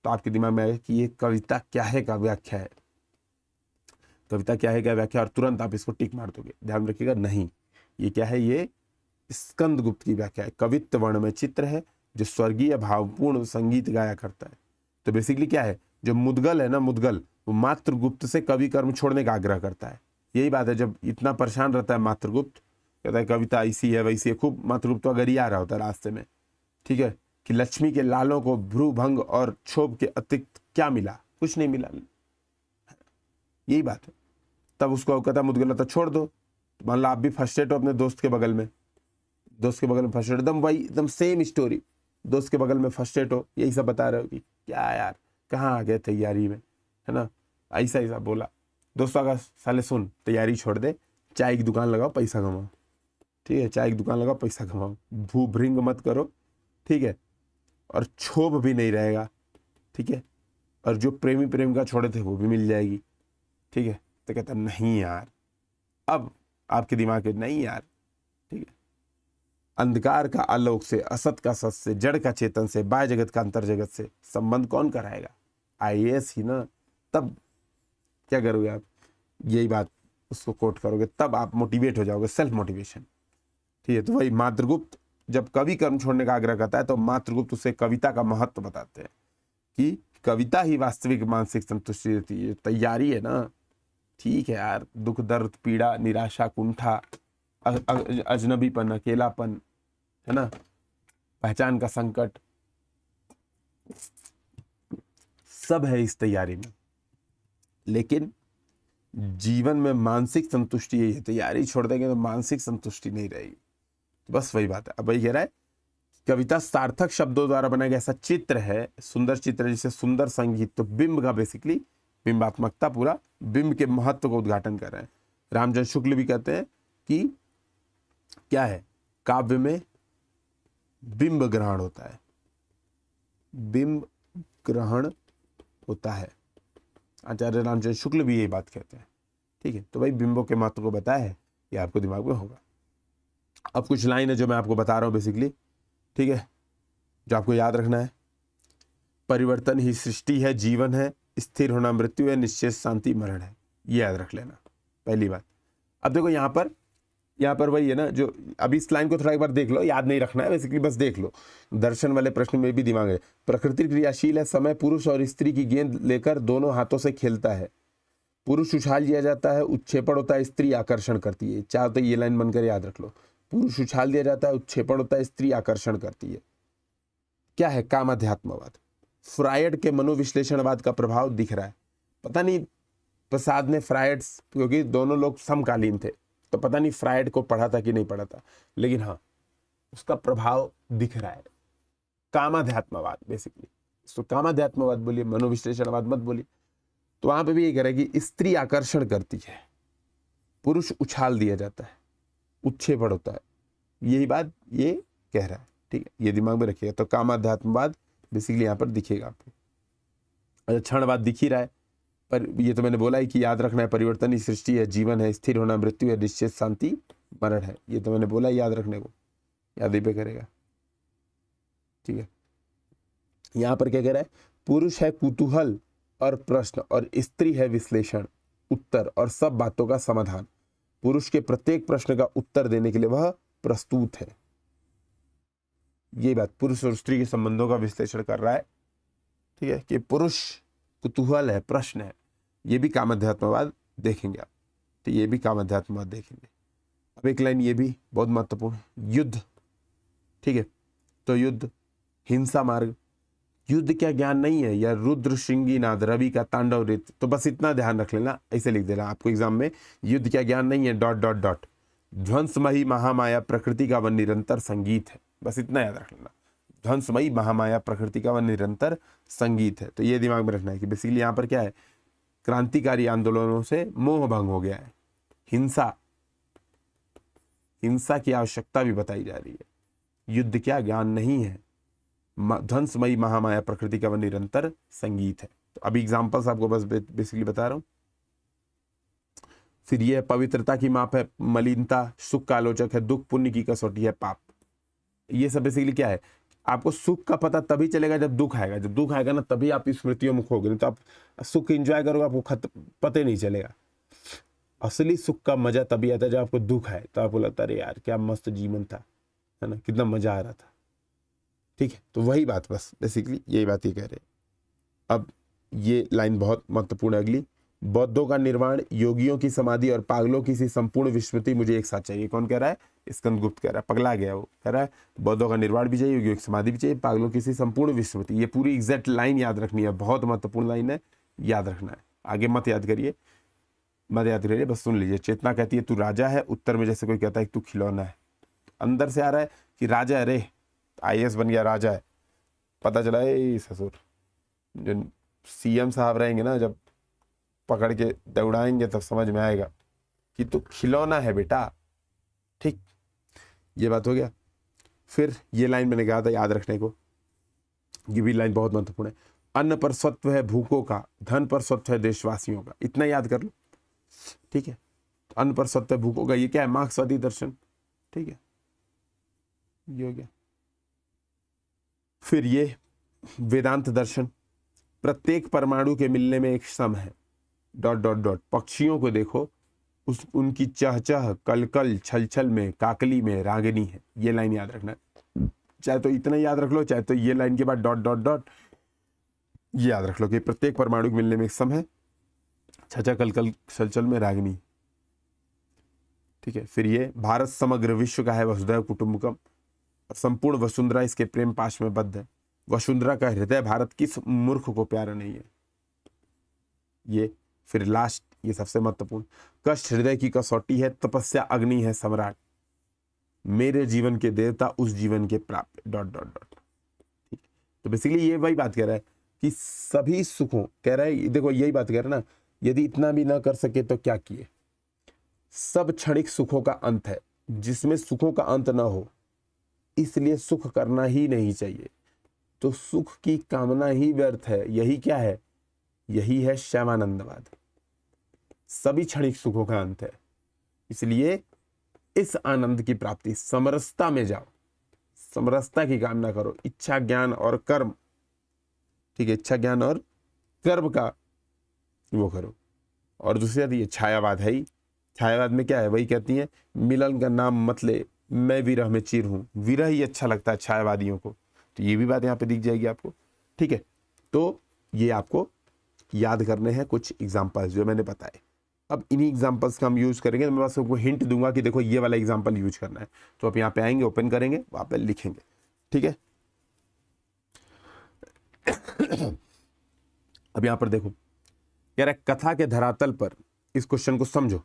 तो आपके दिमाग में आएगा कि ये कविता क्या है का व्याख्या है, कविता क्या है क्या व्याख्या, और तुरंत आप इसको टिक मार दोगे। ध्यान रखिएगा, नहीं, ये क्या है, ये स्कंदगुप्त की व्याख्या है। कवित्व वर्ण में चित्र है जो स्वर्गीय भावपूर्ण संगीत गाया करता है। तो बेसिकली क्या है, जो मुदगल है ना, मुदगल, वो मातृगुप्त से कवि कर्म छोड़ने का आग्रह करता है। यही बात है, जब इतना परेशान रहता है मातृगुप्त, कहता है कविता ऐसी है वैसी है, खूब मातृगुप्त अगर आ रहा होता है रास्ते में, ठीक है, कि लक्ष्मी के लालों को भ्रू भंग और क्षोभ के अतिरिक्त क्या मिला, कुछ नहीं मिला, यही बात है। तब उसको कहता मुदगल तो छोड़ दो। मान लो आप भी फर्स्टेड हो अपने दोस्त के बगल में, दोस्त के बगल में फर्स्टेड, एकदम वही एकदम सेम स्टोरी, दोस्त के बगल में फर्स्टेड हो, यही सब बता रहे हो कि क्या यार कहाँ आ गए तैयारी में, है ना, ऐसा ऐसा बोला। दोस्तों का साले सुन, तैयारी छोड़ दे, चाय की दुकान लगाओ पैसा कमाओ, ठीक है, चाय की दुकान लगाओ पैसा कमाओ, भू भृंग मत करो, ठीक है, और क्षोभ भी नहीं रहेगा, ठीक है, और जो प्रेमी प्रेमिका छोड़े थे वो भी मिल जाएगी, ठीक है। तो कहता नहीं यार, अब आपके दिमाग में नहीं यार, ठीक है, अंधकार का आलोक से, असत का सत से, जड़ का चेतन से, बाह्य जगत का अंतर जगत से संबंध कौन कराएगा? आईएएस ही ना। तब क्या करोगे आप? यही बात उसको कोट करोगे, तब आप मोटिवेट हो जाओगे, सेल्फ मोटिवेशन, ठीक है। तो वही मातृगुप्त जब कवि कर्म छोड़ने का आग्रह करता है तो मातृगुप्त उसे कविता का महत्व बताते हैं कि कविता ही वास्तविक मानसिक संतुष्टि देती है। तैयारी है ना, ठीक है यार, दुख दर्द पीड़ा निराशा कुंठा अजनबीपन अकेलापन, है ना, पहचान का संकट, सब है इस तैयारी में, लेकिन जीवन में मानसिक संतुष्टि यही है। तैयारी छोड़ देंगे तो मानसिक संतुष्टि नहीं रहेगी। बस वही बात है। अब वही कह रहा है, कविता सार्थक शब्दों द्वारा बनाया गया ऐसा चित्र है, सुंदर चित्र है, जिसे सुंदर संगीत। तो बिंब का बेसिकली बिंबात्मकता, पूरा बिंब के महत्व को उद्घाटन कर रहे हैं। रामचंद्र शुक्ल भी कहते हैं कि क्या है, काव्य में बिंब ग्रहण होता है, बिंब ग्रहण होता है। आचार्य रामचंद्र शुक्ल भी यही बात कहते हैं, ठीक है। तो भाई बिंबों के महत्व को बताया है, ये आपको दिमाग में होगा। अब कुछ लाइन है जो मैं आपको बता रहा हूं बेसिकली, ठीक है, जो आपको याद रखना है। परिवर्तन ही सृष्टि है, जीवन है, स्थिर होना मृत्यु है, निश्चय शांति मरण है, ये याद रख लेना, पहली बात। अब देखो यहाँ पर वही है ना, जो अभी इस लाइन को थोड़ा एक बार देख लो, याद नहीं रखना है बेसिकली, बस देख लो। दर्शन वाले प्रश्न में भी दिमाग है। प्रकृति क्रियाशील है, समय पुरुष और स्त्री की गेंद लेकर दोनों हाथों से खेलता है। पुरुष उछाल दिया जाता है, उत्क्षेपण होता है, स्त्री आकर्षण करती है। चाहो तो ये लाइन बनकर याद रख लो, पुरुष उछाल दिया जाता है, उत्क्षेपण होता है, स्त्री आकर्षण करती है। क्या है? कामाध्यात्मवाद। फ्रायड के मनोविश्लेषणवाद का प्रभाव दिख रहा है। पता नहीं प्रसाद ने फ्रायड, क्योंकि दोनों लोग समकालीन थे, तो पता नहीं फ्रायड को पढ़ा था कि नहीं पढ़ा था, लेकिन हाँ उसका प्रभाव दिख रहा है। कामाध्यात्मवाद बेसिकली, तो कामाध्यात्मवाद बोलिए, मनोविश्लेषणवाद मत बोलिए। तो वहां पे भी ये कह रहा है कि स्त्री आकर्षण करती है, पुरुष उछाल दिया जाता है, उत्क्षेपण होता है, यही बात ये कह रहा है, ठीक है। ये दिमाग में रखिएगा। तो कामाध्यात्मवाद बेसिकली यहाँ पर दिखेगा आपको। अच्छा, क्षणवाद दिख ही रहा है, पर ये तो मैंने बोला है कि याद रखना है, परिवर्तन ही सृष्टि है, जीवन है, स्थिर होना मृत्यु है, निश्चित शांति मरण है। ये तो मैंने बोला याद रखने को, याद ही पे करेगा, ठीक है। यहाँ पर क्या कह रहा है? पुरुष है कुतूहल और प्रश्न, और स्त्री है विश्लेषण, उत्तर और सब बातों का समाधान। पुरुष के प्रत्येक प्रश्न का उत्तर देने के लिए वह प्रस्तुत है। ये बात पुरुष और स्त्री के संबंधों का विश्लेषण कर रहा है, ठीक है, कि पुरुष कुतूहल है, प्रश्न है। ये भी कामाध्यात्मवाद देखेंगे आप, तो ये भी कामाध्यात्मवाद देखेंगे। अब एक लाइन ये भी बहुत महत्वपूर्ण है, युद्ध, ठीक है। तो युद्ध, हिंसा मार्ग, युद्ध क्या ज्ञान नहीं है, या रुद्र श्रृंगी नाद रवि का तांडव नृत्य। तो बस इतना ध्यान रख लेना, ऐसे लिख देना आपको एग्जाम में, युद्ध क्या ज्ञान नहीं है डॉट डॉट डॉट, ध्वंसमयी महामाया प्रकृति का वह निरंतर संगीत है। बस इतना याद रख लेना, ध्वंसमयी महामाया प्रकृति का वह निरंतर संगीत है। तो ये दिमाग में रखना है कि बेसिकली यहाँ पर क्या है, क्रांतिकारी आंदोलनों से मोह भंग हो गया है, हिंसा की आवश्यकता भी बताई जा रही है। युद्ध क्या ज्ञान नहीं है, ध्वंसमयी महामाया प्रकृति का वह निरंतर संगीत है। तो अभी एग्जांपल्स आपको बस बेसिकली बता रहा हूं। फिर यह पवित्रता की माप है, मलिनता सुख का आलोचक है, दुख पुण्य की कसौटी है, पाप। ये सब बेसिकली क्या है, आपको सुख का पता तभी चलेगा जब दुख आएगा। जब दुख आएगा ना, तभी आप स्मृतियों में खोगे, नहीं तो आप सुख एंजॉय करोगे, आपको पता नहीं चलेगा। असली सुख का मजा तभी आता है जब आपको दुख आए, तो आपको लगता है अरे यार क्या मस्त जीवन था, है ना, कितना मजा आ रहा था, ठीक है। तो वही बात, बस बेसिकली यही बात ये कह रहे हैं। अब ये लाइन बहुत महत्वपूर्ण है अगली, बौद्धों का निर्वाण, योगियों की समाधि और पागलों की सी संपूर्ण विस्मृति मुझे एक साथ चाहिए। कौन कह रहा है? स्कंदगुप्त कह रहा है, पगला गया वो, कह रहा है बौद्धों का निर्वाण भी चाहिए, योगियों की समाधि भी चाहिए, पागलों की सी संपूर्ण विस्मृति। ये पूरी एग्जैक्ट लाइन याद रखनी है, बहुत महत्वपूर्ण लाइन है, याद रखना है। आगे मत याद करिए, बस सुन लीजिए। चेतना कहती है तू राजा है, उत्तर में जैसे कोई कहता है तू खिलौना है। अंदर से आ रहा है कि राजा, अरे आईएएस बन गया, राजा है। पता चला है ससुर, जो सीएम साहब रहेंगे ना, जब पकड़ के दौड़ाएंगे तब समझ में आएगा कि तू खिलौना है बेटा, ठीक। ये बात हो गया। फिर ये लाइन मैंने कहा था याद रखने को, ये भी लाइन बहुत महत्वपूर्ण है। अन्न पर स्वत्व है भूखों का, धन पर स्वत्व है देशवासियों का। इतना याद कर लो, ठीक है। अन्न पर स्वत्व है भूखों का, ये क्या है? मार्क्सवादी दर्शन, ठीक है, ये हो गया। फिर ये वेदांत दर्शन, प्रत्येक परमाणु के मिलने में एक सम है, डॉट डॉट डॉट। पक्षियों को देखो, उस उनकी चहचह कलकल छलछल में काकली में रागिनी है। ये लाइन याद रखना है, चाहे तो इतना याद रख लो, चाहे तो ये लाइन के बाद डॉट डॉट डॉट ये याद रख लो कि प्रत्येक परमाणु के मिलने में एक सम है, छहचह कलकल छलछल में रागिनी, ठीक है। फिर ये भारत समग्र विश्व का है वसुधैव कुटुंबकम, संपूर्ण वसुंधरा इसके प्रेम पाश में बद्ध है। वसुंधरा का हृदय भारत किस मूर्ख को प्यारा नहीं है, ये। फिर लास्ट, ये सबसे महत्वपूर्ण, कष्ट हृदय की कसौटी है, तपस्या अग्नि है सम्राट, मेरे जीवन के देवता उस जीवन के प्राप्त, डॉट डॉट डॉट, ठीक। तो बेसिकली ये वही बात कह रहा है कि सभी सुखों, कह रहा है, देखो यही बात कह रहा है ना, यदि इतना भी ना कर सके तो क्या किए। सब क्षणिक सुखों का अंत है, जिसमें सुखों का अंत ना हो, इसलिए सुख करना ही नहीं चाहिए। तो सुख की कामना ही व्यर्थ है, यही क्या है? यही है शैवानंदवाद। सभी क्षणिक सुखों का अंत है, इसलिए इस आनंद की प्राप्ति समरसता में जाओ, समरसता की कामना करो, इच्छा ज्ञान और कर्म, ठीक है, इच्छा ज्ञान और कर्म का वो करो। और दूसरी बात ये छायावाद है ही, छायावाद में क्या है? वही कहती है, मिलन का नाम मत ले, मैं विरह में चिर हूं। विरह ही अच्छा लगता है छायावादियों को, तो ये भी बात यहाँ पे दिख जाएगी आपको, ठीक है। तो ये आपको याद करने हैं कुछ एग्जाम्पल्स जो मैंने बताए। अब इन्हीं एग्जाम्पल्स का हम यूज करेंगे, तो मैं बस आपको हिंट दूंगा कि देखो ये वाला एग्जाम्पल यूज करना है। तो आप यहाँ पे आएंगे, ओपन करेंगे, वहां पे लिखेंगे, ठीक है। अब यहाँ पर देखो, कह रहा है कथा के धरातल पर, इस क्वेश्चन को समझो।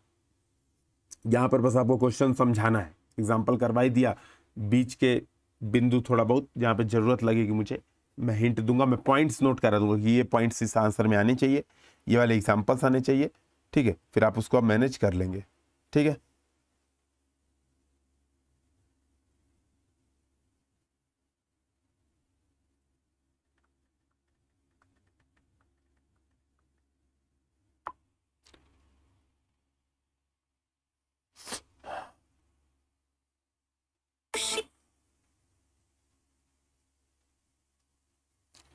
यहाँ पर बस आपको क्वेश्चन समझाना है, एग्जाम्पल करवा ही दिया, बीच के बिंदु थोड़ा बहुत जहाँ पे जरूरत लगेगी मुझे मैं हिंट दूंगा, मैं पॉइंट्स नोट करा दूंगा कि ये पॉइंट्स इस आंसर में आने चाहिए, ये वाले एग्जाम्पल्स आने चाहिए, ठीक है। फिर आप उसको मैनेज कर लेंगे, ठीक है।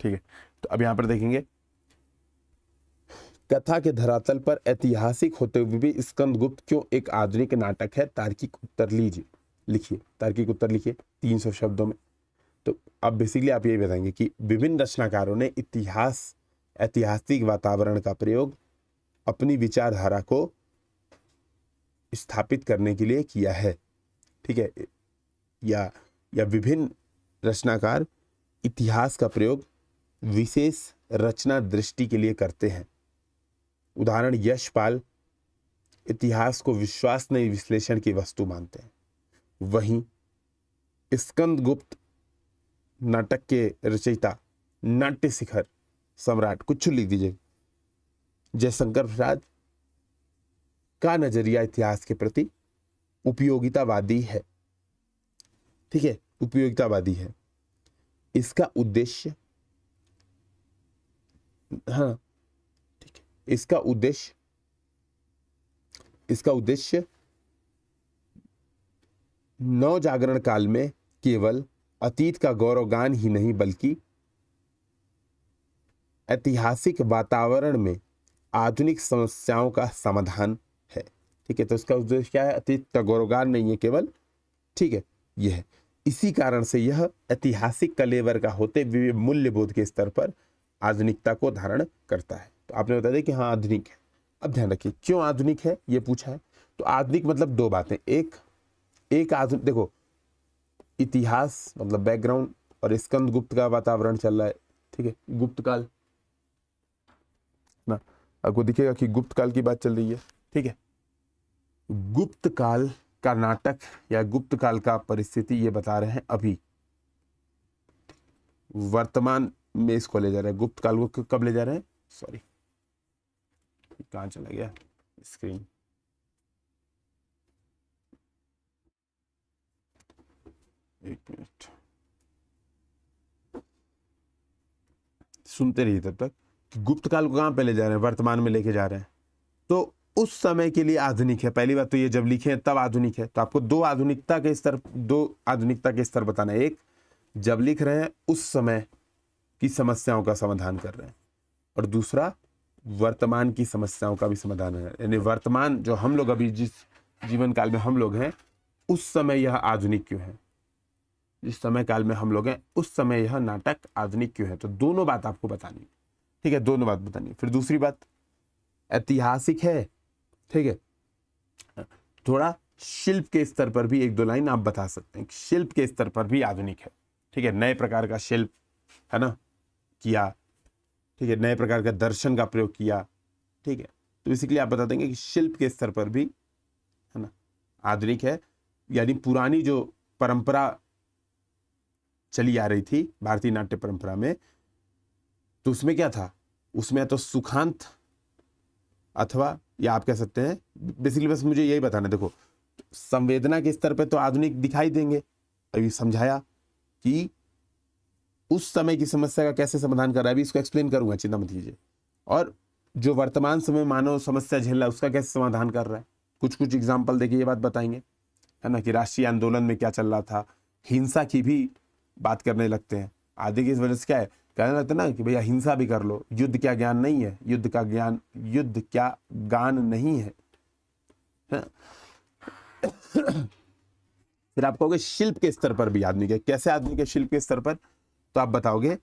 ठीक है, तो अब यहां पर देखेंगे, कथा के धरातल पर ऐतिहासिक होते हुए भी स्कंदगुप्त क्यों एक आधुनिक नाटक है? तार्किक उत्तर लीजिए, लिखिए, तार्किक उत्तर लिखिए 300 शब्दों में। तो अब बेसिकली आप यही बताएंगे कि विभिन्न रचनाकारों ने ऐतिहासिक वातावरण का प्रयोग अपनी विचारधारा को स्थापित करने के लिए किया है, ठीक है। या विभिन्न रचनाकार इतिहास का प्रयोग विशेष रचना दृष्टि के लिए करते हैं। उदाहरण, यशपाल इतिहास को विश्वास नहीं विश्लेषण की वस्तु मानते हैं। वहीं स्कंदगुप्त नाटक के रचयिता, नाट्य शिखर सम्राट, कुछ लिख दीजिए, जयशंकर प्रसाद का नजरिया इतिहास के प्रति उपयोगितावादी है, ठीक है, उपयोगितावादी है। इसका उद्देश्य, हाँ ठीक है, इसका उद्देश्य नव जागरण काल में केवल अतीत का गौरवगान ही नहीं बल्कि ऐतिहासिक वातावरण में आधुनिक समस्याओं का समाधान है, ठीक है। तो इसका उद्देश्य क्या है? अतीत का गौरवगान नहीं है केवल, ठीक है, यह है। इसी कारण से यह ऐतिहासिक कलेवर का होते हुए मूल्यबोध के स्तर पर आधुनिकता को धारण करता है। तो आपने बता दिया कि हाँ आधुनिक है। अब ध्यान रखिए क्यों आधुनिक है ये पूछा है। तो आधुनिक मतलब दो बातें, एक आधुनिक, देखो इतिहास मतलब बैकग्राउंड, और स्कंदगुप्त का वातावरण चल रहा है, ठीक है, गुप्त काल ना, आपको दिखेगा कि गुप्त काल की बात चल रही है, ठीक है। गुप्त काल का नाटक या गुप्त काल का परिस्थिति ये बता रहे हैं, अभी वर्तमान में इसको ले जा रहे हैं, गुप्त काल को कब ले जा रहे हैं, सॉरी कहां चला गया स्क्रीन, एक मिनट, सुनते रहिए तब तक, गुप्त काल को कहाँ पे ले जा रहे हैं, वर्तमान में लेके जा रहे हैं। तो उस समय के लिए आधुनिक है। पहली बात तो ये जब लिखे हैं तब आधुनिक है, तो आपको दो आधुनिकता के स्तर बताना है। एक, जब लिख रहे हैं उस समय की समस्याओं का समाधान कर रहे हैं, और दूसरा वर्तमान की समस्याओं का भी समाधान है। यानी वर्तमान जो हम लोग अभी जिस जीवन काल में हम लोग हैं, उस समय यह आधुनिक क्यों है, जिस समय काल में हम लोग हैं उस समय यह नाटक आधुनिक क्यों है। तो दोनों बात आपको बतानी है, ठीक है, दोनों बात बतानी है। फिर दूसरी बात, ऐतिहासिक है, ठीक है, थोड़ा शिल्प के स्तर पर भी एक दो लाइन आप बता सकते हैं, शिल्प के स्तर पर भी आधुनिक है, ठीक है, नए प्रकार का शिल्प है ना किया, ठीक है, नए प्रकार का दर्शन का प्रयोग किया, ठीक है। तो बेसिकली आप बता देंगे कि शिल्प के स्तर पर भी है ना आधुनिक है। यानी पुरानी जो परंपरा चली आ रही थी भारतीय नाट्य परंपरा में, तो उसमें क्या था, उसमें तो सुखांत अथवा, या आप कह सकते हैं बेसिकली, बस मुझे यही बताना, देखो संवेदना के स्तर पे तो आधुनिक दिखाई देंगे, अभी समझाया कि उस समय की समस्या का कैसे समाधान कर रहा है, अभी इसको एक्सप्लेन करूंगा, चिंता मत कीजिए। और जो वर्तमान समय मानव समस्या झेल रहा है उसका कैसे समाधान कर रहा है, कुछ कुछ एग्जाम्पल देखिए, ये बात बताएंगे, है ना, कि राष्ट्रीय आंदोलन में क्या चल रहा था, हिंसा की भी बात करने लगते हैं। आदि की इस वजह से क्या है, कहने लगते हैं ना कि भैया हिंसा भी कर लो, युद्ध क्या ज्ञान नहीं है, युद्ध क्या गान नहीं है। फिर आप कहोगे शिल्प के स्तर पर भी आधुनिक है, कैसे आधुनिक है शिल्प के स्तर पर, तो आप बताओगे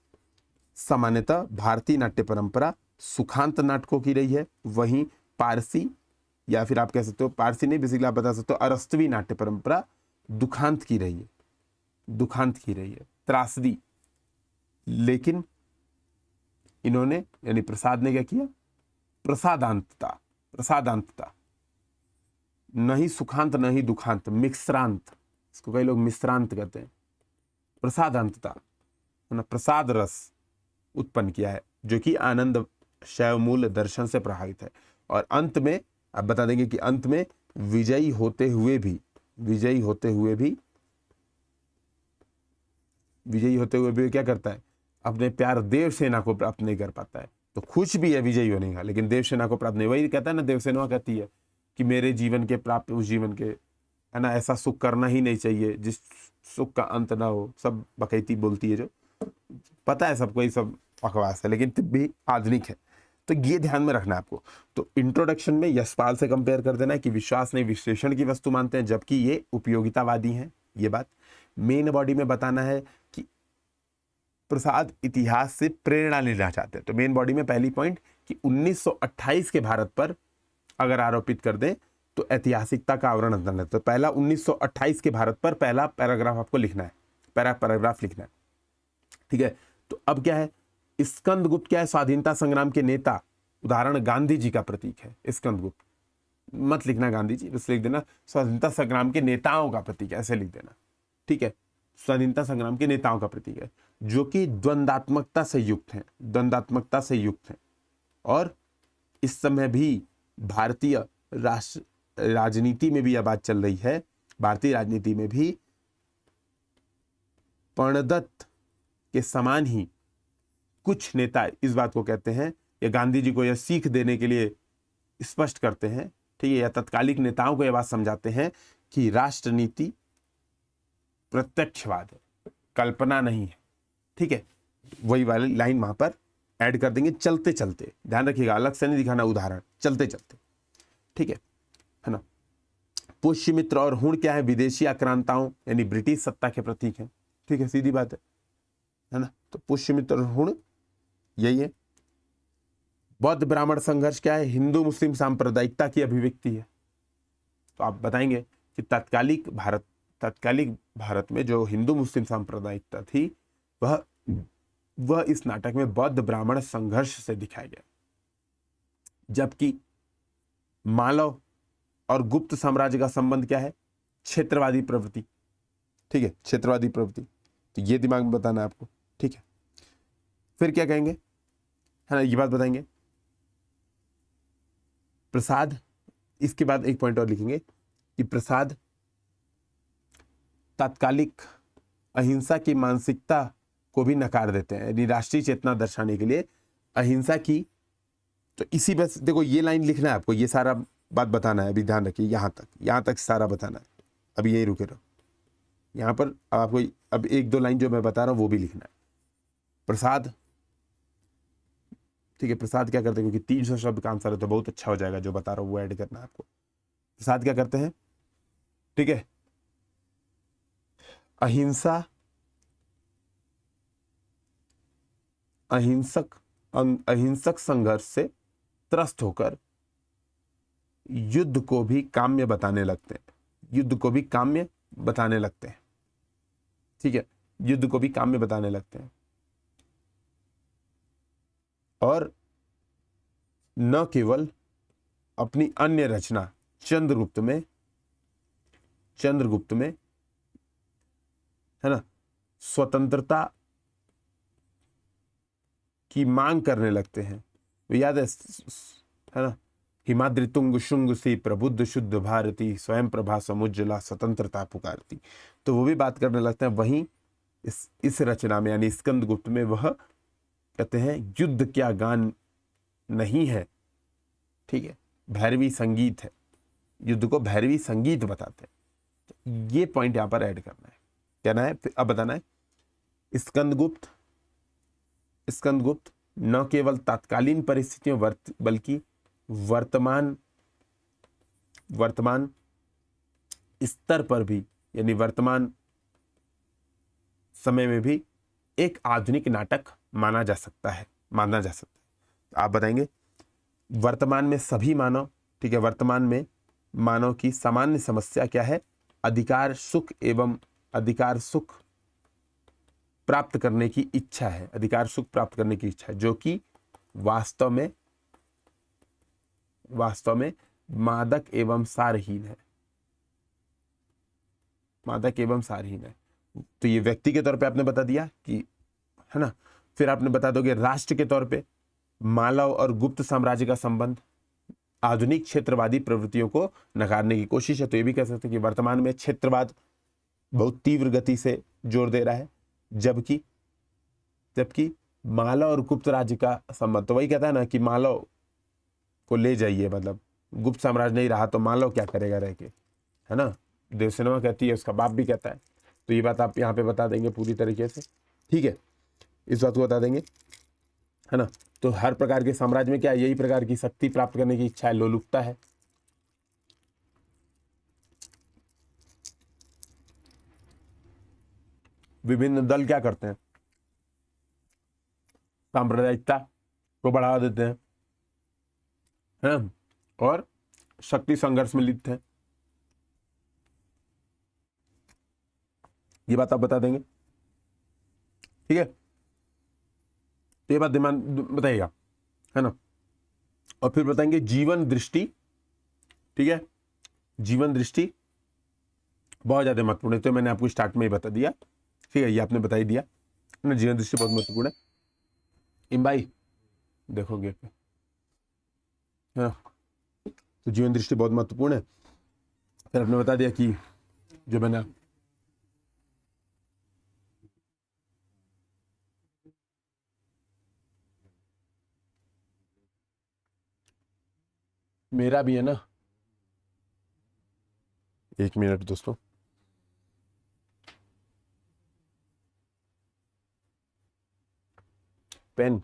सामान्यतः भारतीय नाट्य परंपरा सुखांत नाटकों की रही है, वहीं पारसी, या फिर आप कह सकते हो पारसी नहीं, बेसिकली आप बता सकते हो अरस्तवी नाट्य परंपरा दुखांत की रही है, त्रासदी। लेकिन इन्होंने यानी प्रसाद ने क्या किया, प्रसादांतता, न ही सुखांत न ही दुखांत, मिश्रांत, इसको कई लोग मिश्रांत कहते हैं, प्रसादांतता है ना, प्रसाद रस उत्पन्न किया है, जो कि आनंद शैव मूल दर्शन से प्रभावित है। और अंत में आप बता देंगे कि अंत में विजयी होते हुए भी क्या करता है, अपने प्यार देवसेना को प्राप्त नहीं कर पाता है। तो खुश भी है विजयी होने का, लेकिन देवसेना को प्राप्त नहीं, वही कहता है ना, देवसेना कहती है कि मेरे जीवन के प्राप्त उस जीवन के, है ना, ऐसा सुख करना ही नहीं चाहिए जिस सुख का अंत ना हो, सब बकैती बोलती है, जो पता है सबको, ये सब बकवास है, लेकिन तब भी आधुनिक है। तो ये ध्यान में रखना है आपको। तो इंट्रोडक्शन में यशपाल से कंपेयर कर देना है कि विश्वास नहीं विश्लेषण की वस्तु मानते हैं, जबकि ये उपयोगितावादी हैं, ये बात। मेन बॉडी में बताना है कि प्रसाद इतिहास से प्रेरणा लेना चाहते हैं। तो मेन बॉडी में पहली पॉइंट कि 1928 के भारत पर अगर आरोपित कर दें तो ऐतिहासिकता का आवरण अंदर है। तो पहला 1928 के भारत पर पहला पैराग्राफ आपको लिखना है, पैराग्राफ लिखना है, ठीक है। तो अब क्या है, स्कंदगुप्त क्या है, स्वाधीनता संग्राम के नेता, उदाहरण गांधी जी का प्रतीक है स्कंदगुप्त, मत लिखना गांधी जी, बस लिख देना स्वाधीनता संग्राम के नेताओं का प्रतीक है, ऐसे लिख देना, ठीक है। स्वाधीनता संग्राम के नेताओं का प्रतीक है, जो कि द्वंदात्मकता से युक्त हैं, और इस समय भी भारतीय राजनीति में भी यह बात चल रही है, भारतीय राजनीति में भी पर्णदत्त के समान ही कुछ नेता इस बात को कहते हैं, या गांधी जी को यह सीख देने के लिए स्पष्ट करते हैं, ठीक है, या तत्कालिक नेताओं को यह बात समझाते हैं कि राष्ट्रनीति प्रत्यक्षवाद है, कल्पना नहीं है, ठीक है। वही वाली लाइन वहां पर ऐड कर देंगे, चलते चलते, ध्यान रखिएगा, अलग से नहीं दिखाना उदाहरण, चलते चलते, ठीक है ना। पुष्यमित्र और हुण क्या है, विदेशी आक्रांताओं यानी ब्रिटिश सत्ता के प्रतीक हैं, ठीक है, सीधी बात है ना। तो पुष्यमित्र और हुण यही है। बौद्ध ब्राह्मण संघर्ष क्या है, हिंदू मुस्लिम सांप्रदायिकता की अभिव्यक्ति है। तो आप बताएंगे कि तत्कालिक भारत में जो हिंदू मुस्लिम सांप्रदायिकता थी वह इस नाटक में बौद्ध ब्राह्मण संघर्ष से दिखाया गया, जबकि मालव और गुप्त साम्राज्य का संबंध क्या है, क्षेत्रवादी प्रवृत्ति, ठीक है, क्षेत्रवादी प्रवृत्ति। तो ये दिमाग में बताना है आपको, ठीक है। फिर क्या कहेंगे, है ना, ये बात बताएंगे प्रसाद, इसके बाद एक पॉइंट और लिखेंगे कि प्रसाद तात्कालिक अहिंसा की मानसिकता को भी नकार देते हैं, यानी राष्ट्रीय चेतना दर्शाने के लिए अहिंसा की। तो इसी बस देखो ये लाइन लिखना है आपको, ये सारा बात बताना है, अभी ध्यान रखिए, यहाँ तक सारा बताना है, अभी यही रुके रहो। यहाँ पर आपको अब 1-2 लाइन जो मैं बता रहा हूँ वो भी लिखना है। प्रसाद, ठीक है, प्रसाद क्या करते हैं, क्योंकि 300 शब्द का आंसर है तो बहुत अच्छा हो जाएगा, जो बता रहा हूँ वो ऐड करना है आपको। प्रसाद क्या करते हैं, ठीक है, अहिंसक संघर्ष से त्रस्त होकर युद्ध को भी काम्य बताने लगते हैं, युद्ध को भी काम्य बताने लगते हैं, ठीक है, युद्ध को भी काम्य बताने लगते हैं। और न केवल अपनी अन्य रचना चंद्रगुप्त में है ना स्वतंत्रता की मांग करने लगते हैं। याद है ना, हिमाद्रि तुंग शुंग सी प्रबुद्ध शुद्ध भारती, स्वयं प्रभा समुज्जला स्वतंत्रता पुकारती। तो वो भी बात करने लगते हैं। वहीं इस रचना में यानी स्कंदगुप्त में वह कहते हैं युद्ध क्या गान नहीं है, ठीक है, भैरवी संगीत है, युद्ध को भैरवी संगीत बताते हैं। ये पॉइंट यहां पर ऐड करना है, कहना है, अब बताना है स्कंदगुप्त न केवल तात्कालीन परिस्थितियों बल्कि वर्तमान स्तर पर भी, यानी वर्तमान समय में भी एक आधुनिक नाटक माना जा सकता है। आप बताएंगे वर्तमान में सभी मानव, ठीक है, वर्तमान में मानव की सामान्य समस्या क्या है, अधिकार सुख प्राप्त करने की इच्छा है, अधिकार सुख प्राप्त करने की इच्छा है, जो कि वास्तव में मादक एवं सारहीन है। तो ये व्यक्ति के तौर पे आपने बता दिया कि, है ना, फिर आपने बता दोगे राष्ट्र के तौर पे मालव और गुप्त साम्राज्य का संबंध आधुनिक क्षेत्रवादी प्रवृत्तियों को नकारने की कोशिश है। तो ये भी कह सकते हैं कि वर्तमान में क्षेत्रवाद बहुत तीव्र गति से जोर दे रहा है, जबकि मालव और गुप्त राज्य का संबंध, तो वही कहता है ना कि मालव को ले जाइए, मतलब गुप्त साम्राज्य नहीं रहा तो मालव क्या करेगा रह के, है ना, देवसेना कहती है, उसका बाप भी कहता है। तो ये बात आप यहाँ पे बता देंगे पूरी तरीके से, ठीक है, इस बात को बता देंगे, है ना। तो हर प्रकार के साम्राज्य में क्या है, यही प्रकार की शक्ति प्राप्त करने की इच्छा है, लोलुपता है। विभिन्न दल क्या करते हैं, सांप्रदायिकता को बढ़ावा देते हैं, है ना, और शक्ति संघर्ष में लिप्त है। ये बात आप बता देंगे, ठीक है, तो ये बात दिमाग बताइएगा, है ना। और फिर बताएंगे जीवन दृष्टि, ठीक है, जीवन दृष्टि बहुत ज्यादा महत्वपूर्ण है। तो मैंने आपको स्टार्ट में ही बता दिया, ठीक है, ये आपने बता ही दिया ना, जीवन दृष्टि बहुत महत्वपूर्ण है। इम्बाई देखोगे पे, है ना, तो जीवन दृष्टि बहुत महत्वपूर्ण है। फिर आपने बता दिया कि जो मैंने मेरा भी है ना, 1 मिनट दोस्तों, पेन,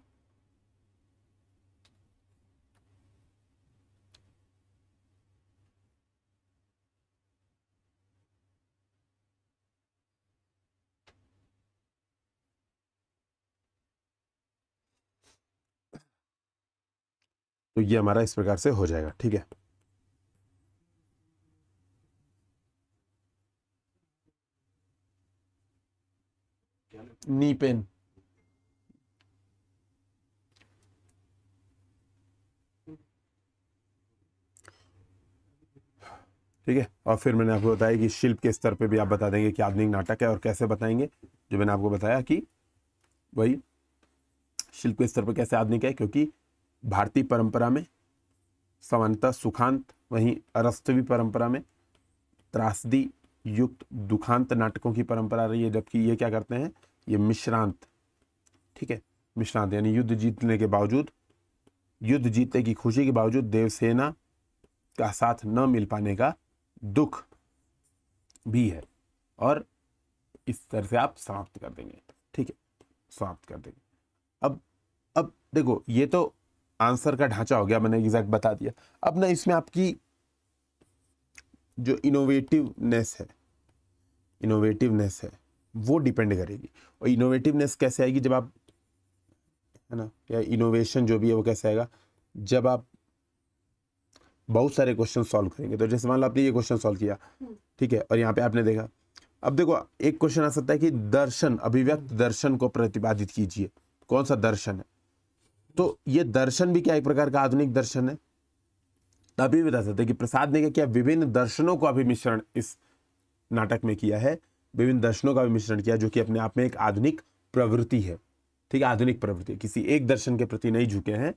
तो ये हमारा इस प्रकार से हो जाएगा, ठीक है। नी पेन, ठीक है। और फिर मैंने आपको बताया कि शिल्प के स्तर पे भी आप बता देंगे कि आधुनिक नाटक है, और कैसे बताएंगे, जो मैंने आपको बताया कि वही शिल्प के स्तर पर कैसे आधुनिक है, क्योंकि भारतीय परंपरा में सामान्यतः सुखांत, वहीं अरस्तवी परंपरा में त्रासदी युक्त दुखांत नाटकों की परंपरा रही है, जबकि ये क्या करते हैं, ये मिश्रांत ठीक है, विश्रांति यानी युद्ध जीतने के बावजूद, युद्ध जीतने की खुशी के बावजूद देवसेना का साथ न मिल पाने का दुख भी है, और इस तरह से आप समाप्त कर देंगे। ठीक है, समाप्त कर देंगे। अब देखो, ये तो आंसर का ढांचा हो गया, मैंने एग्जैक्ट बता दिया। अब ना इसमें आपकी जो इनोवेटिवनेस है वो डिपेंड करेगी। और इनोवेटिवनेस कैसे आएगी, जब आप, है ना, या इनोवेशन जो भी है वो कैसे आएगा, जब आप बहुत सारे क्वेश्चन सॉल्व करेंगे। तो जैसे मान लो आपने ये क्वेश्चन सॉल्व किया, ठीक है, और यहाँ पे आपने देखा, अब देखो एक क्वेश्चन आ सकता है कि दर्शन, अभिव्यक्त दर्शन को प्रतिपादित कीजिए। कौन सा दर्शन है? तो ये दर्शन भी क्या एक प्रकार का आधुनिक दर्शन है? तभी बता सकते हैं कि प्रसाद ने क्या विभिन्न दर्शनों का भी मिश्रण इस नाटक में किया है, विभिन्न दर्शनों का भी मिश्रण किया, जो कि अपने आप में एक आधुनिक प्रवृत्ति है। ठीक है, आधुनिक प्रवृत्ति, किसी एक दर्शन के प्रति नहीं झुके हैं,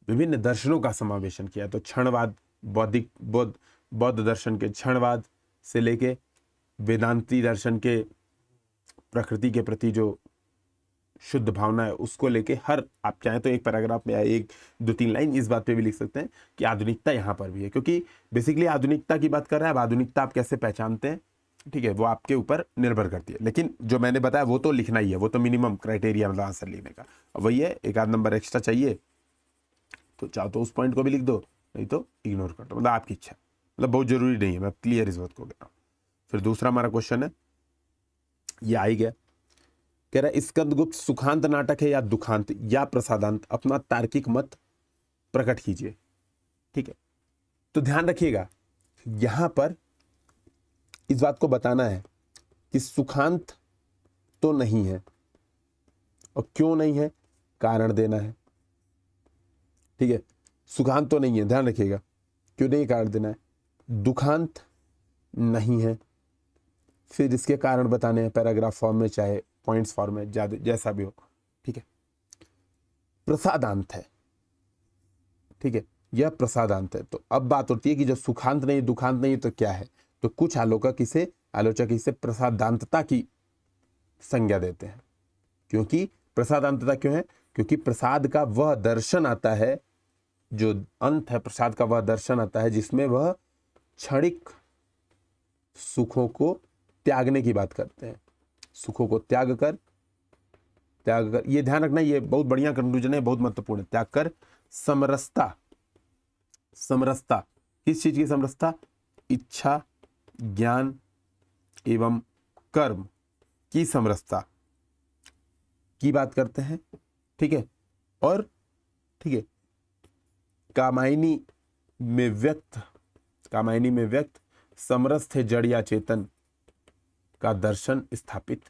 विभिन्न दर्शनों का समावेशन किया। तो क्षणवाद, बौद्ध दर्शन के क्षणवाद से लेके वेदांती दर्शन के प्रकृति के प्रति जो शुद्ध भावना है उसको लेके, हर, आप चाहें तो एक पैराग्राफ में 1-2-3 लाइन इस बात पे भी लिख सकते हैं कि आधुनिकता यहाँ पर भी है, क्योंकि बेसिकली आधुनिकता की बात कर रहा है। अब आधुनिकता आप कैसे पहचानते हैं, ठीक है, वो आपके ऊपर निर्भर करती है, लेकिन जो मैंने बताया वो तो लिखना ही है, वो तो मिनिमम क्राइटेरिया मतलब आंसर लिखने का। अब वही है, एक आध नंबर एक्स्ट्रा चाहिए तो चाहो तो उस पॉइंट को भी लिख दो, नहीं तो इग्नोर कर दो, मतलब आपकी इच्छा, मतलब बहुत जरूरी नहीं है, मैं क्लियर इस बात को कह रहा हूँ। फिर दूसरा हमारा क्वेश्चन है, ये आ ही गया, कह रहा है स्कंदगुप्त सुखांत नाटक है या दुखांत या प्रसादांत, अपना तार्किक मत प्रकट कीजिए। ठीक है, तो ध्यान रखिएगा, यहां पर इस बात को बताना है कि सुखांत तो नहीं है, और क्यों नहीं है कारण देना है। ठीक है, सुखांत तो नहीं है, ध्यान रखिएगा, क्यों नहीं कारण देना है। दुखांत नहीं है, फिर इसके कारण बताने हैं, पैराग्राफ फॉर्म में चाहे पॉइंट्स फॉर्म में, जैसा भी हो। ठीक है, प्रसादांत है। ठीक है, यह प्रसादांत है। तो अब बात होती है कि जब सुखांत नहीं, दुखांत नहीं, तो क्या है? तो कुछ आलोचक इसे प्रसादांतता की संज्ञा देते हैं। क्योंकि प्रसादांतता क्यों है? क्योंकि प्रसाद का वह दर्शन आता है, जो अंत है प्रसाद का वह दर्शन आता है जिसमें वह क्षणिक सुखों को त्यागने की बात करते हैं। सुखों को त्याग कर, ये ध्यान रखना, ये बहुत बढ़िया कंक्लूजन है, बहुत महत्वपूर्ण है। त्याग कर समरसता, किस चीज की समरसता? इच्छा, ज्ञान एवं कर्म की समरसता की बात करते हैं। ठीक है, और ठीक है, कामायनी में व्यक्त समरस है जड़ या चेतन का दर्शन स्थापित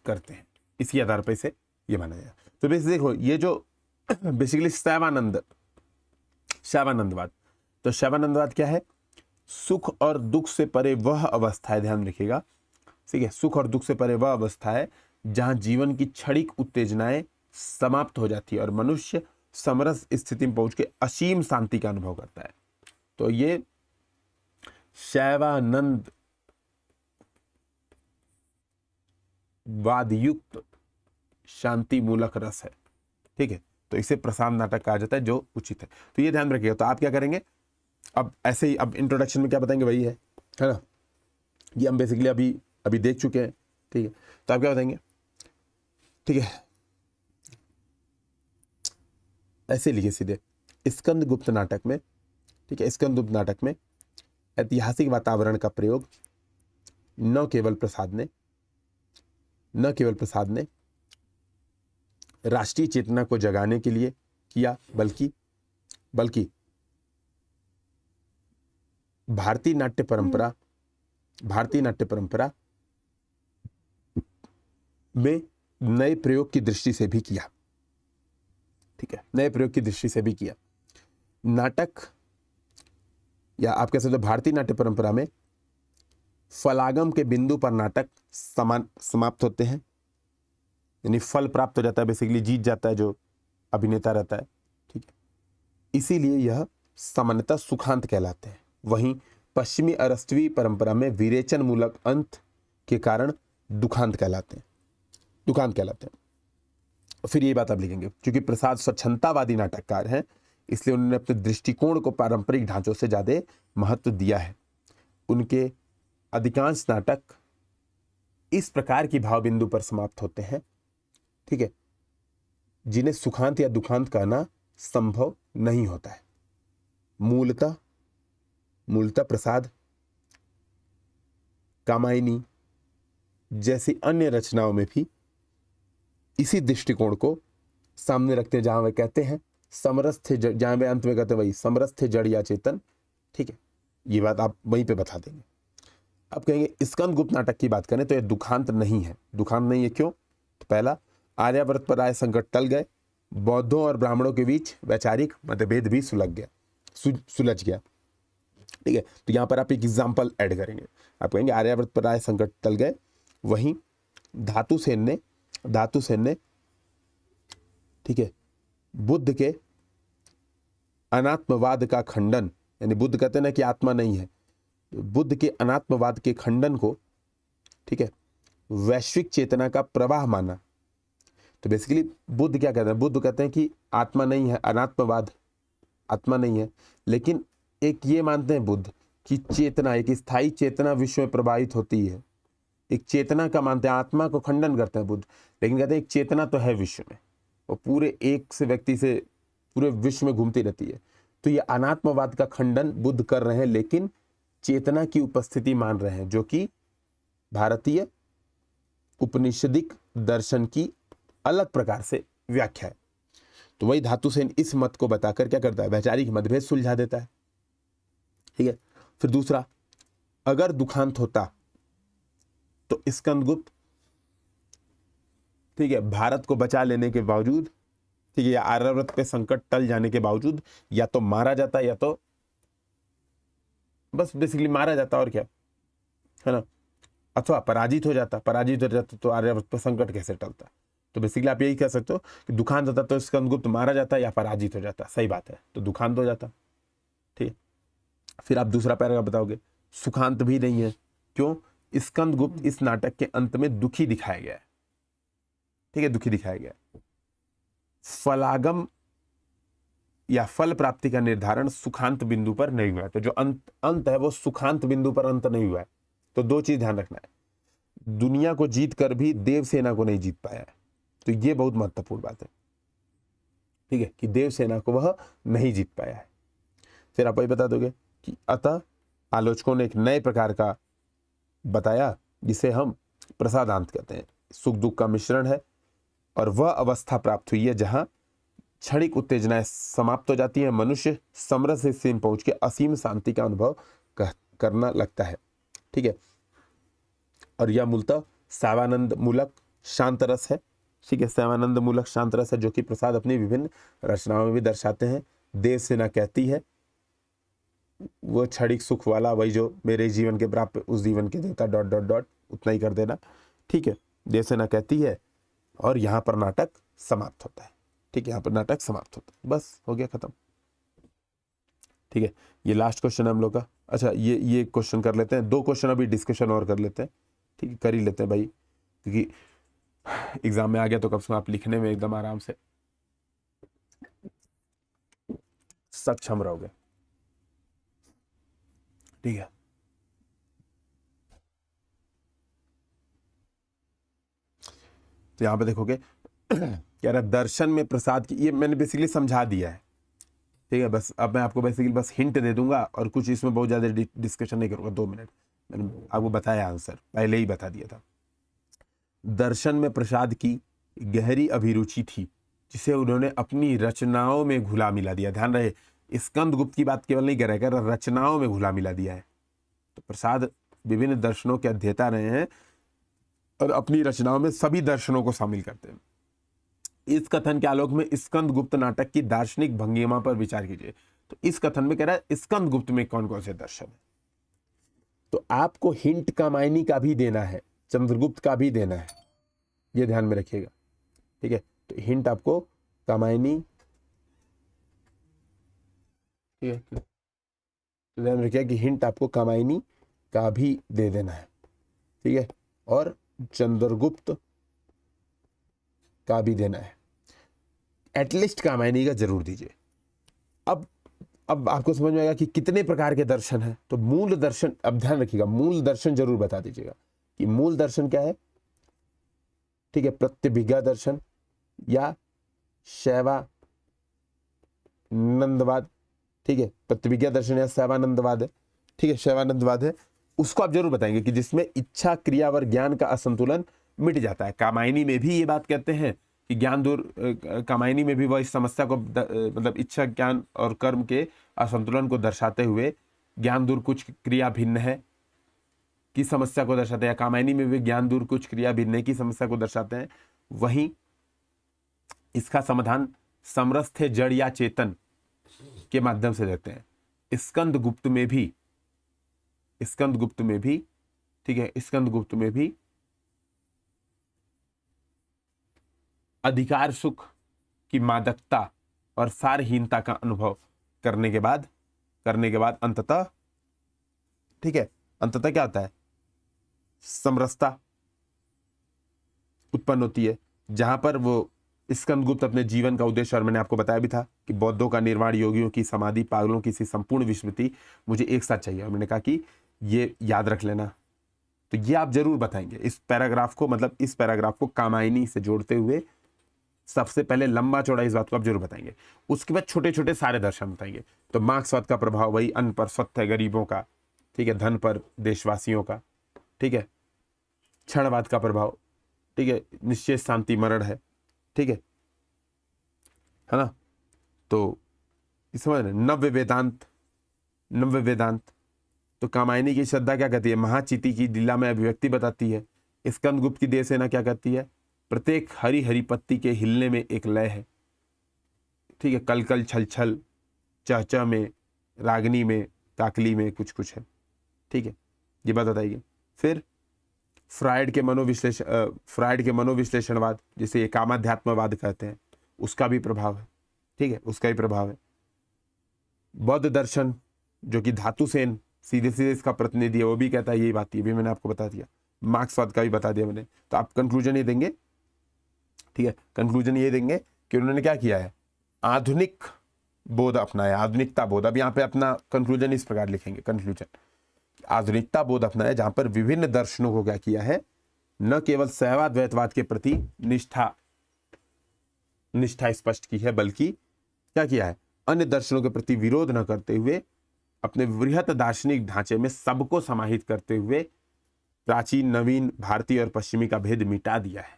करते हैं। इसी आधार पर इसे ये माना जाए। तो बेसिकली देखो, ये जो बेसिकली शैवानंदवाद, तो शैवानंदवाद क्या है? सुख और दुख से परे वह अवस्था है, ध्यान रखिएगा, ठीक है, सुख और दुख से परे वह अवस्था है जहां जीवन की क्षणिक उत्तेजनाएं समाप्त हो जाती है और मनुष्य समरस स्थिति में पहुंच के असीम शांति का अनुभव करता है। तो ये शैवानंद वादयुक्त शांति मूलक रस है। ठीक है, तो इसे प्रसाद नाटक कहा जाता है, जो उचित है। तो ये ध्यान रखिएगा। तो आप क्या करेंगे, अब ऐसे ही, अब इंट्रोडक्शन में क्या बताएंगे, वही है ना, ये हम बेसिकली अभी देख चुके हैं। ठीक है, तो आप क्या बताएंगे? ठीक है, ऐसे लिखिए सीधे, स्कंदगुप्त नाटक में, ठीक है, स्कंदगुप्त नाटक में ऐतिहासिक वातावरण का प्रयोग न केवल प्रसाद ने राष्ट्रीय चेतना को जगाने के लिए किया, बल्कि भारतीय नाट्य परंपरा में नए प्रयोग की दृष्टि से भी किया। ठीक है, नए प्रयोग की दृष्टि से भी किया। नाटक, या आप कह सकते हो भारतीय नाट्य परंपरा में फलागम के बिंदु पर नाटक समाप्त होते हैं, यानी फल प्राप्त हो जाता है, बेसिकली जीत जाता है जो अभिनेता रहता है। ठीक है, इसीलिए यह सामान्यतः सुखांत कहलाते हैं। वहीं पश्चिमी अरस्तवी परंपरा में विरेचन मूलक अंत के कारण दुखांत कहलाते हैं। फिर ये बात आप लिखेंगे, क्योंकि प्रसाद स्वच्छंदतावादी नाटककार हैं, इसलिए उन्होंने अपने दृष्टिकोण को पारंपरिक ढांचों से ज़्यादा महत्व दिया है। उनके अधिकांश नाटक इस प्रकार की भाव बिंदु पर समाप्त होते हैं, ठीक है, जिन्हें सुखांत या दुखांत कहना संभव नहीं होता है। मूलतः प्रसाद, कामायनी जैसी अन्य रचनाओं में भी इसी दृष्टिकोण को सामने रखते हैं, जहां वे कहते हैं समरस्थ, जहां वे अंत में कहते हैं वही समरस्थ जड़ या चेतन, ठीक है, ये बात आप वहीं पे बता देंगे। अब कहेंगे स्कंदगुप्त नाटक की बात करें तो यह दुखांत नहीं है। दुखांत नहीं है क्यों? तो पहला, आर्यावर्त पर आए संकट टल गए, बौद्धों और ब्राह्मणों के बीच वैचारिक मतभेद भी सुलझ गया, ठीक है। तो यहाँ पर आप एक एग्जाम्पल ऐड करेंगे, आप कहेंगे आर्यावर्त पर आए संकट टल गए, वहीं धातुसेन ने ठीक है बुद्ध के अनात्मवाद का खंडन, यानी बुद्ध कहते हैं ना कि आत्मा नहीं है, बुद्ध के अनात्मवाद के खंडन को, ठीक है, वैश्विक चेतना का प्रवाह माना। तो बेसिकली बुद्ध क्या कहते हैं? बुद्ध कहते हैं कि आत्मा नहीं है, अनात्मवाद आत्मा नहीं है, लेकिन एक ये मानते हैं बुद्ध कि चेतना, एक स्थायी चेतना विश्व में प्रवाहित होती है, एक चेतना का मानते हैं, आत्मा को खंडन करते हैं बुद्ध, लेकिन कहते हैं एक चेतना तो है विश्व में, वो पूरे एक से व्यक्ति से पूरे विश्व में घूमती रहती है। तो ये अनात्मवाद का खंडन बुद्ध कर रहे हैं, लेकिन चेतना की उपस्थिति मान रहे हैं, जो कि भारतीय उपनिषदिक दर्शन की अलग प्रकार से व्याख्या है। तो वही धातुसेन इस मत को बताकर क्या करता है? वैचारिक मतभेद सुलझा देता है, ठीक है। फिर दूसरा, अगर दुखांत होता तो स्कंदगुप्त, ठीक है, भारत को बचा लेने के बावजूद, ठीक है, या आर्यावर्त पे संकट टल जाने के बावजूद या तो मारा जाता, या तो बस बेसिकली मारा जाता, और क्या है ना, अथवा पराजित हो जाता तो आर्यावर्त पे संकट कैसे टलता? तो बेसिकली आप यही कह सकते हो कि दुखांत होता तो स्कंदगुप्त मारा जाता या पराजित हो जाता। सही बात है, तो दुखांत हो जाता, ठीक है। फिर आप दूसरा पैराग्राफ बताओगे, सुखांत भी नहीं है, क्यों? स्कंदगुप्त इस नाटक के अंत में दुखी दिखाया गया है, ठीक है, दुखी दिखाया गया है। फलागम या फल प्राप्ति का निर्धारण सुखांत बिंदु पर नहीं हुआ है, तो जो अंत है वो सुखांत बिंदु पर अंत नहीं हुआ है। तो दो चीज ध्यान रखना है, दुनिया को जीत कर भी देवसेना को नहीं जीत पाया है, तो ये बहुत महत्वपूर्ण बात है, ठीक है, कि देवसेना को वह नहीं जीत पाया है। फिर आप वही बता दोगे कि अतः आलोचकों ने एक नए प्रकार का बताया जिसे हम प्रसादांत कहते हैं, सुख दुख का मिश्रण है, और वह अवस्था प्राप्त हुई है जहां क्षणिक उत्तेजनाएं समाप्त हो जाती हैं, मनुष्य समरस से सीम पहुंच के असीम शांति का अनुभव करना लगता है, ठीक है। और यह मूलतः सेवानंद मूलक शांत रस है, ठीक है, सेवानंद मूलक शांत रस है, जो कि प्रसाद अपनी विभिन्न रचनाओं में भी दर्शाते हैं। देवसेना कहती है वो क्षणिक सुख वाला, वही जो मेरे जीवन के प्राप्त उस जीवन के देवता ... उतना ही कर देना, ठीक है, देवसेना कहती है, और यहाँ पर नाटक समाप्त होता है, ठीक है, यहाँ पर नाटक समाप्त होता है, बस हो गया, खत्म, ठीक है। ये लास्ट क्वेश्चन है हम लोग का। अच्छा, ये क्वेश्चन कर लेते हैं, 2 क्वेश्चन अभी डिस्कशन और कर लेते हैं, ठीक है, कर ही लेते हैं भाई, क्योंकि एग्जाम में आ गया तो कम से कम आप लिखने में एकदम आराम से सक्षम रहोगे, ठीक है। तो यहां पे देखोगे कह रहा दर्शन में प्रसाद की, ये मैंने बेसिकली समझा दिया है, ठीक है, बस अब मैं आपको बेसिकली बस हिंट दे दूंगा, और कुछ इसमें बहुत ज़्यादा डिस्कशन नहीं करूंगा। 2 मिनट मैंने आपको बताया, आंसर पहले ही बता दिया था। दर्शन में प्रसाद की गहरी अभिरुचि थी, जिसे उन्होंने अपनी रचनाओं में घुला मिला दिया। ध्यान रहे, स्कंदगुप्त की बात केवल नहीं कर रहा है, रचनाओं में घुला मिला दिया है। तो प्रसाद विभिन्न दर्शनों के अध्येता रहे हैं, और अपनी रचनाओं में सभी दर्शनों को शामिल करते हैं। इस कथन के आलोक में स्कंदगुप्त नाटक की दार्शनिक भंगिमा पर विचार कीजिए। तो इस कथन में कह रहा है स्कंदगुप्त में कौन कौन से दर्शन है। तो आपको हिंट कामायनी का भी देना है, चंद्रगुप्त का भी देना है, ये ध्यान में रखिएगा, ठीक है। तो हिंट आपको कामायनी, ठीक है, तो ध्यान रखिएगा कि हिंट आपको कामायनी का भी दे देना है, ठीक है, और चंद्रगुप्त का भी देना है, एटलीस्ट कामायनी का जरूर दीजिए। अब आपको समझ में आएगा कि कितने प्रकार के दर्शन हैं। तो मूल दर्शन, अब ध्यान रखिएगा, मूल दर्शन जरूर बता दीजिएगा कि मूल दर्शन क्या है। ठीक है, प्रत्यभिज्ञा दर्शन या शैवानंदवाद। ठीक है, प्रत्यभिज्ञा दर्शन या शैवानंदवाद है। ठीक है, शैवानंदवाद है, उसको आप जरूर बताएंगे कि जिसमें इच्छा क्रिया और ज्ञान का असंतुलन मिट जाता है। कामायनी में भी ये बात कहते हैं कि ज्ञान दूर, कामायनी में भी वह इस समस्या को मतलब इच्छा ज्ञान और कर्म के असंतुलन को दर्शाते हुए ज्ञान दूर कुछ क्रिया भिन्न है की समस्या को दर्शाते हैं। कामायनी में भी ज्ञान दूर कुछ क्रिया भिन्न है की समस्या को दर्शाते हैं। वहीं इसका समाधान समरस्थ जड़ या चेतन के माध्यम से देते हैं। स्कंद गुप्त में भी, ठीक है, स्कंद गुप्त में भी अधिकार सुख की मादकता और सारहीनता का अनुभव करने के बाद अंततः, ठीक है, अंततः क्या होता है, समरसता उत्पन्न होती है, जहां पर वो स्कंदगुप्त अपने जीवन का उद्देश्य, और मैंने आपको बताया भी था कि बौद्धों का निर्वाण, योगियों की समाधि, पागलों की सी संपूर्ण विस्मृति मुझे एक साथ चाहिए। और मैंने कहा कि ये याद रख लेना, तो ये आप जरूर बताएंगे इस पैराग्राफ को, मतलब इस पैराग्राफ को कामायनी से जोड़ते हुए सबसे पहले लंबा चौड़ा इस बात को आप जरूर बताएंगे। उसके बाद छोटे छोटे सारे दर्शन बताएंगे। तो मार्क्सवाद का प्रभाव, वही अन्न पर सत्य गरीबों का, ठीक है, धन पर देशवासियों का, ठीक है, क्षणवाद का प्रभाव, ठीक है, निश्चय शांति मरण है, ठीक है ना। तो इस समझ रहे, नव्य वेदांत। तो कामायनी की श्रद्धा क्या कहती है, महाचिति की लीला में अभिव्यक्ति बताती है। स्कंदगुप्त की देव सेना क्या कहती है, प्रत्येक हरी हरी पत्ती के हिलने में एक लय है, ठीक है, कल कल छल छल, चहचह में, रागनी में, काकली में कुछ कुछ है, ठीक है, ये बात बताइए। फिर फ्राइड के मनोविश्लेषणवाद, जिसे कामाध्यात्मवाद कहते हैं, उसका भी प्रभाव है, ठीक है, उसका भी प्रभाव है। बौद्ध दर्शन जो कि धातुसेन सीधे सीधे इसका प्रतिनिधि है, वो भी कहता है यही बात, ये भी मैंने आपको बता दिया। मार्क्सवाद का भी बता दिया मैंने। तो आप कंक्लूजन ये देंगे, ठीक है, कंक्लूजन ये देंगे कि उन्होंने क्या किया है, आधुनिक बोध अपनाया, आधुनिकता बोध। अब यहाँ पे अपना कंक्लूजन इस प्रकार लिखेंगे, कंक्लूजन आधुनिकता बोध अपनाया, जहां पर विभिन्न दर्शनों को क्या किया है, न केवल शैवाद्वैतवाद के प्रति निष्ठा स्पष्ट की है, बल्कि क्या किया है, अन्य दर्शनों के प्रति विरोध न करते हुए अपने वृहत दार्शनिक ढांचे में सबको समाहित करते हुए प्राचीन, नवीन, भारतीय और पश्चिमी का भेद मिटा दिया है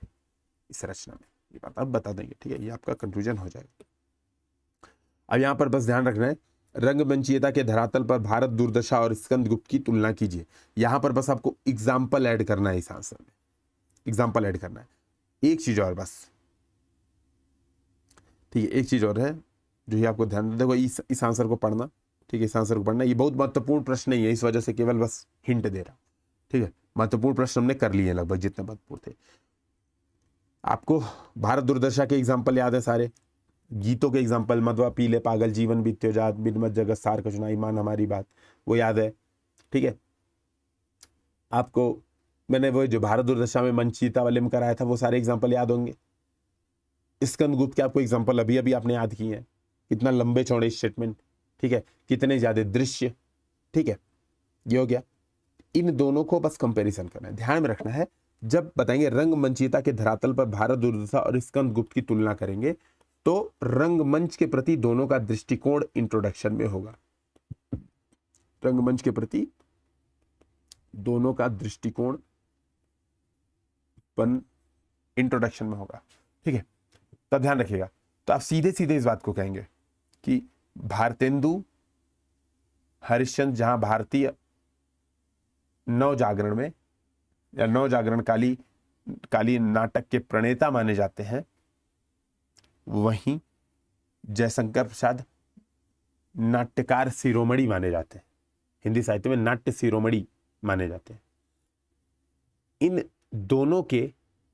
इस रचना में। ये बात आप बता देंगे, ठीक है, ये आपका कंक्लूजन हो जाएगा। अब यहां पर बस ध्यान रखना है, रंगमंचीयता के धरातल पर भारत दुर्दशा और स्कंदगुप्त की तुलना कीजिए। यहां पर बस आपको एग्जाम्पल ऐड करना है, इस आंसर में एग्जाम्पल ऐड करना है। एक चीज और बस, ठीक है, एक चीज और है जो ये आपको ध्यान, देखो इस आंसर को पढ़ना, ठीक है, इस आंसर को पढ़ना। ये बहुत महत्वपूर्ण प्रश्न नहीं है, इस वजह से केवल बस हिंट दे रहा हूं, ठीक है। महत्वपूर्ण प्रश्न हमने कर लिए लगभग, जितने महत्वपूर्ण थे। आपको भारत दुर्दशा के एग्जाम्पल याद है सारे, गीतों के एग्जाम्पल, मधवा पीले पागल, जीवन बीत्यो जात, बिनमत जगत सार कचुनाई, मान हमारी बात, वो याद है, ठीक है। आपको मैंने वो जो भारत दुर्दशा में मंचीता वाले में कराया था, वो सारे एग्जाम्पल याद होंगे। स्कंदगुप्त के आपको एग्जाम्पल अभी अभी आपने याद किए हैं, कितना लंबे चौड़े स्टेटमेंट, ठीक है, कितने ज्यादा दृश्य, ठीक है, ये हो गया। इन दोनों को बस कंपैरिजन करना है, ध्यान में रखना है। जब बताएंगे रंगमंचीयता के धरातल पर भारत दुर्दशा और स्कंदगुप्त की तुलना करेंगे, तो रंगमंच के प्रति दोनों का दृष्टिकोण इंट्रोडक्शन में होगा। रंगमंच के प्रति दोनों का दृष्टिकोण इंट्रोडक्शन में होगा, ठीक है, तब ध्यान रखिएगा। तो आप सीधे सीधे इस बात को कहेंगे कि भारतेंदु हरिश्चंद्र, जहां भारतीय नवजागरण में या नवजागरण काली नाटक के प्रणेता माने जाते हैं, वहीं जयशंकर प्रसाद नाट्यकार शिरोमणि माने जाते हैं, हिंदी साहित्य में नाट्य शिरोमणि माने जाते हैं। इन दोनों के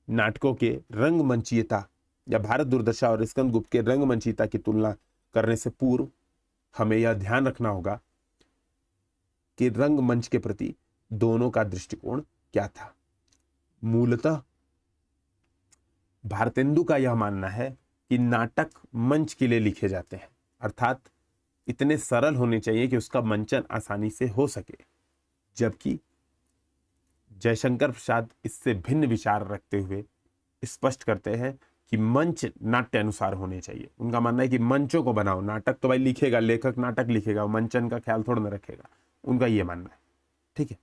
नाटकों के रंगमंचीयता या भारत दुर्दशा और स्कंदगुप्त के रंगमंचीयता की तुलना करने से पूर्व हमें यह ध्यान रखना होगा कि रंगमंच के प्रति दोनों का दृष्टिकोण क्या था। मूलतः भारतेंदु का यह मानना है कि नाटक मंच के लिए लिखे जाते हैं, अर्थात इतने सरल होने चाहिए कि उसका मंचन आसानी से हो सके, जबकि जयशंकर प्रसाद इससे भिन्न विचार रखते हुए स्पष्ट करते हैं कि मंच नाट्य अनुसार होने चाहिए। उनका मानना है कि मंचों को बनाओ, नाटक तो भाई लिखेगा, लेखक नाटक लिखेगा, मंचन का ख्याल थोड़ा ना रखेगा, उनका यह मानना है। ठीक है,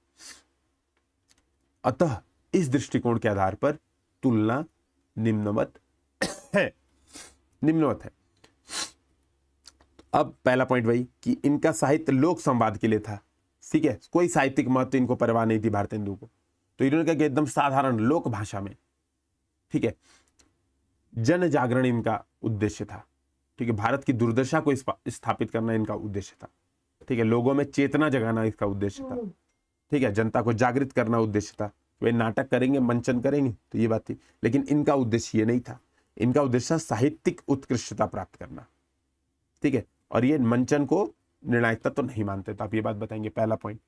अतः इस दृष्टिकोण के आधार पर तुलना निम्नवत है। अब पहला पॉइंट वही कि इनका साहित्य लोक संवाद के लिए था। ठीक है, कोई साहित्यिक महत्व इनको परवाह नहीं थी भारतेंदु को, तो इन्होंने कहा कि एकदम साधारण लोक भाषा में, ठीक है, जन जागरण इनका उद्देश्य था। ठीक है, भारत की दुर्दशा को स्थापित करना इनका उद्देश्य था। ठीक है, लोगों में चेतना जगाना इसका उद्देश्य था। ठीक है, जनता को जागृत करना उद्देश्य था। वे नाटक करेंगे, मंचन करेंगे, तो ये बात थी, लेकिन इनका उद्देश्य ये नहीं था। इनका उद्देश्य साहित्यिक उत्कृष्टता प्राप्त करना। ठीक है, और ये मंचन को निर्णायकता तो नहीं मानते, तो आप ये बात बताएंगे, पहला पॉइंट।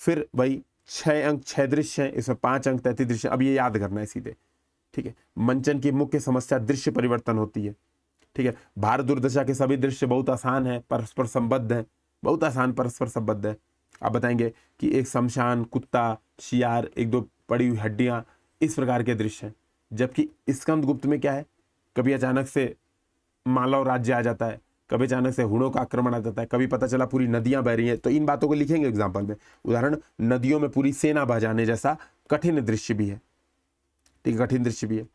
फिर वही 6 अंक 6 दृश्य हैं, इसमें 5 अंक 33 दृश्य, अब ये याद करना है सीधे। ठीक है, मंचन की मुख्य समस्या दृश्य परिवर्तन होती है। ठीक है, भारत दुर्दशा के सभी दृश्य बहुत आसान है, परस्पर संबद्ध है, बहुत आसान परस्पर संबद्ध है। आप बताएंगे कि एक शमशान, कुत्ता, शियार, 1-2 पड़ी हुई हड्डियां, इस प्रकार के दृश्य हैं। जबकि स्कंदगुप्त में क्या है, कभी अचानक से मालव राज्य आ जाता है, कभी अचानक से हुणों का आक्रमण आ जाता है, कभी पता चला पूरी नदियां बह रही हैं, तो इन बातों को लिखेंगे एग्जाम्पल में। उदाहरण, नदियों में पूरी सेना बह जाने जैसा कठिन दृश्य भी है। ठीक है, कठिन दृश्य भी है।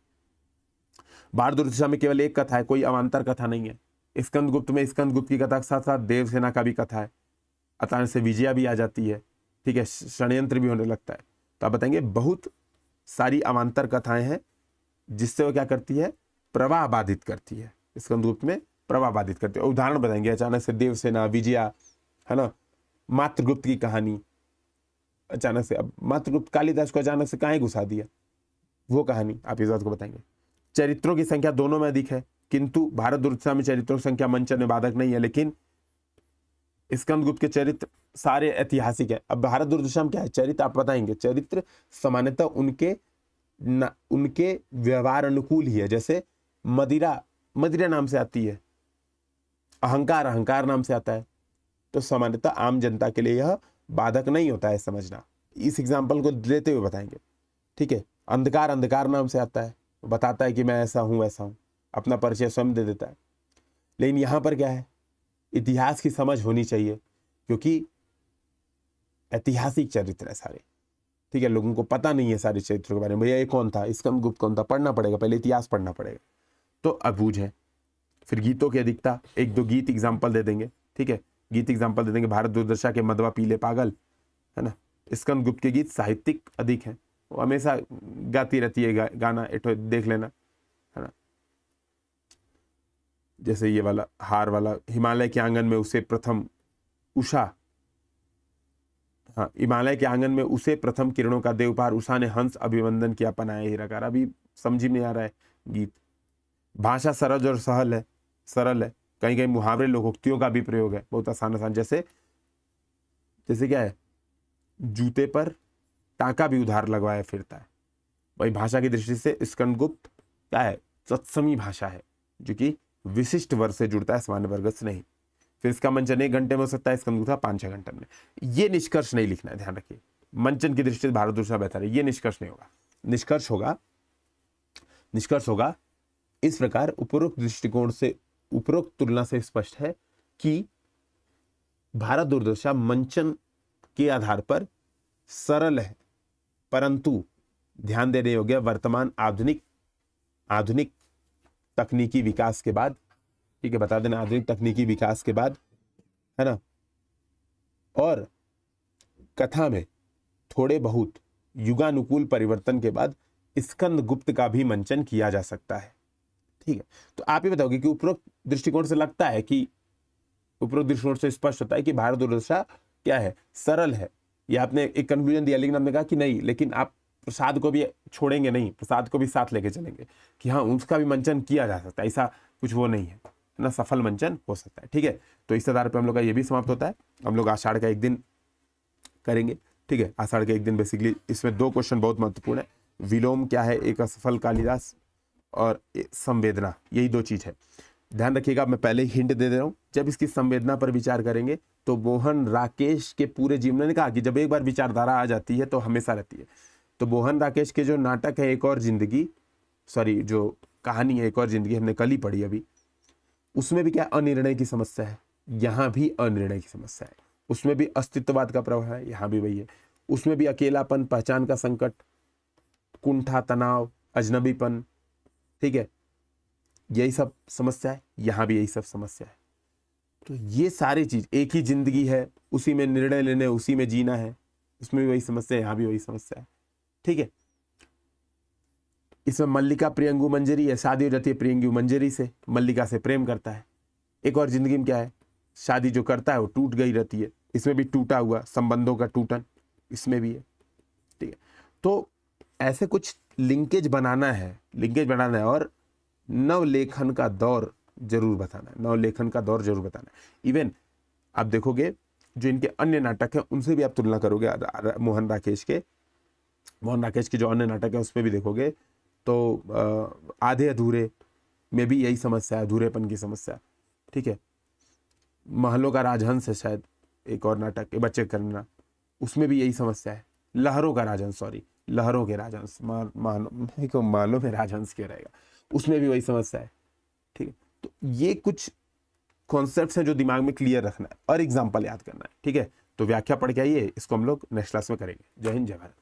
भारत दुर्दशा में केवल एक कथा है, कोई अवान्तर कथा नहीं है। स्कंदगुप्त में स्कंदगुप्त की कथा के साथ साथ देवसेना का भी कथा है, अचानक से विजया भी आ जाती है। ठीक है, षड्यंत्र भी होने लगता है। तो आप बताएंगे बहुत सारी अवान्तर कथाएं हैं, जिससे वो क्या करती है, प्रवाह बाधित करती है। स्कंदगुप्त में प्रवाह बाधित करती है। उदाहरण बताएंगे, अचानक से देवसेना, विजया, है ना, मातृगुप्त की कहानी, अचानक से, अब मातृगुप्त कालिदास को अचानक से कहाँ घुसा दिया, वो कहानी आप इस बात को बताएंगे। चरित्रों की संख्या दोनों में अधिक है, किंतु भारत दुर्दशा में चरित्रों की संख्या मंचन में बाधक नहीं है, लेकिन स्कंदगुप्त के चरित्र सारे ऐतिहासिक है। अब भारत दुर्दशा में क्या है, चरित्र आप बताएंगे, चरित्र सामान्यतः उनके व्यवहार अनुकूल ही है। जैसे मदिरा नाम से आती है, अहंकार नाम से आता है, तो सामान्यतः आम जनता के लिए यह बाधक नहीं होता है, समझना। इस एग्जाम्पल को लेते हुए बताएंगे। ठीक है, अंधकार नाम से आता है, बताता है कि मैं ऐसा हूं वैसा हूं, अपना परिचय स्वयं दे देता है। लेकिन यहां पर क्या है, इतिहास की समझ होनी चाहिए, क्योंकि ऐतिहासिक चरित्र है सारे। ठीक है, लोगों को पता नहीं है सारे चरित्रों के बारे में, भैया ये कौन था, स्कंदगुप्त कौन था, पढ़ना पड़ेगा, पहले इतिहास पढ़ना पड़ेगा, तो अबूझ है। फिर गीतों की अधिकता, 1-2 गीत एग्जाम्पल दे देंगे। ठीक है, गीत एग्जाम्पल दे देंगे, भारत दुर्दशा के मदवा पीले पागल, है ना। स्कंदगुप्त के गीत साहित्यिक अधिक हैं, वो हमेशा गाती रहती है गाना, एठो देख लेना, है ना। जैसे ये वाला हार वाला, हिमालय के आंगन में उसे प्रथम उषा, हाँ, हिमालय के आंगन में उसे प्रथम किरणों का दे उपहार, उषा ने हंस अभिवंदन किया पनाए हीराकार। अभी समझ में नहीं आ रहा है गीत। भाषा सरल और सरल है, कहीं कहीं मुहावरे लोकोक्तियों का भी प्रयोग है, बहुत आसान। जैसे क्या है, जूते पर टाका भी उधार लगवाया फिरता है। भाई भाषा की दृष्टि से स्कंदगुप्त क्या है, तत्समी भाषा है, जो कि विशिष्ट वर्ग से जुड़ता है, सामान्य वर्ग से नहीं। फिर इसका मंचन 1 घंटे में हो सकता है, स्कंदगुप्त 5-6 घंटे में। ये निष्कर्ष नहीं लिखना है, ध्यान रखिए। मंचन की दृष्टि से भारत दुर्दशा बेहतर है, ये निष्कर्ष नहीं होगा। निष्कर्ष होगा इस प्रकार, उपरोक्त दृष्टिकोण से, उपरोक्त तुलना से स्पष्ट है कि भारत दुर्दशा मंचन के आधार पर सरल है, परंतु ध्यान देने योग्य वर्तमान आधुनिक तकनीकी विकास के बाद, ठीक है, बता देना, आधुनिक तकनीकी विकास के बाद, है ना, और कथा में थोड़े बहुत युगानुकूल परिवर्तन के बाद स्कंदगुप्त का भी मंचन किया जा सकता है। ठीक है, तो आप ये बताओगे कि उपरोक्त दृष्टिकोण से लगता है कि, उपरोक्त दृष्टिकोण से स्पष्ट होता है कि भारत दुर्दशा क्या है, सरल है। ये आपने एक कंक्लूजन दिया, लेकिन आपने कहा कि नहीं, लेकिन आप प्रसाद को भी छोड़ेंगे नहीं, प्रसाद को भी साथ लेके चलेंगे कि हाँ, उसका भी मंचन किया जा सकता है, ऐसा कुछ वो नहीं है ना, सफल मंचन हो सकता है। ठीक है, तो इस आधार पर हम लोग का ये भी समाप्त होता है। हम लोग आषाढ़ का एक दिन करेंगे। ठीक है, आषाढ़ के एक दिन बेसिकली इसमें 2 क्वेश्चन बहुत महत्वपूर्ण है। विलोम क्या है एक असफल कालिदास, और संवेदना, यही दो चीज़ है। ध्यान रखिएगा, मैं पहले ही हिंट दे दे रहा हूँ, जब इसकी संवेदना पर विचार करेंगे तो मोहन राकेश के पूरे जीवन ने कहा कि जब एक बार विचारधारा आ जाती है तो हमेशा रहती है। तो मोहन राकेश के जो नाटक है एक और जिंदगी, सॉरी जो कहानी है एक और जिंदगी, हमने कल ही पढ़ी अभी, उसमें भी क्या अनिर्णय की समस्या है, यहाँ भी अनिर्णय की समस्या है। उसमें भी अस्तित्ववाद का प्रभाव है, यहाँ भी वही है। उसमें भी अकेलापन, पहचान का संकट, कुंठा, तनाव, अजनबीपन, ठीक है, यही सब समस्या है। यहाँ भी यही सब समस्या है। तो ये सारी चीज, एक ही जिंदगी है, उसी में निर्णय लेने, उसी में जीना है, उसमें भी वही समस्या है, यहाँ भी वही समस्या है, ठीक है। इसमें मल्लिका प्रियंगू मंजरी है, शादी हो जाती है प्रियंगू मंजरी से, मल्लिका से प्रेम करता है। एक और जिंदगी में क्या है, शादी जो करता है वो टूट गई रहती है, इसमें भी टूटा हुआ संबंधों का टूटन इसमें भी है, ठीक है। तो ऐसे कुछ लिंकेज बनाना है और नवलेखन का दौर जरूर बताना है, नवलेखन का दौर जरूर बताना है। इवन आप देखोगे जो इनके अन्य नाटक हैं उनसे भी आप तुलना करोगे, मोहन राकेश के जो अन्य नाटक है उसमें भी देखोगे तो आधे अधूरे में भी यही समस्या है, अधूरेपन की समस्या, ठीक है। महलों का राजहंस है शायद एक और नाटक, बच्चे करना, उसमें भी यही समस्या है। लहरों का राजहंस, सॉरी लहरों के राजहंस, मालो में राजहंस क्यों रहेगा, उसमें भी वही समस्या है, ठीक है। तो ये कुछ कॉन्सेप्ट्स हैं जो दिमाग में क्लियर रखना है और एग्जाम्पल याद करना है, ठीक है। तो व्याख्या पढ़ के आइए, इसको हम लोग नेक्स्ट क्लास में करेंगे। जय हिंद, जय भारत।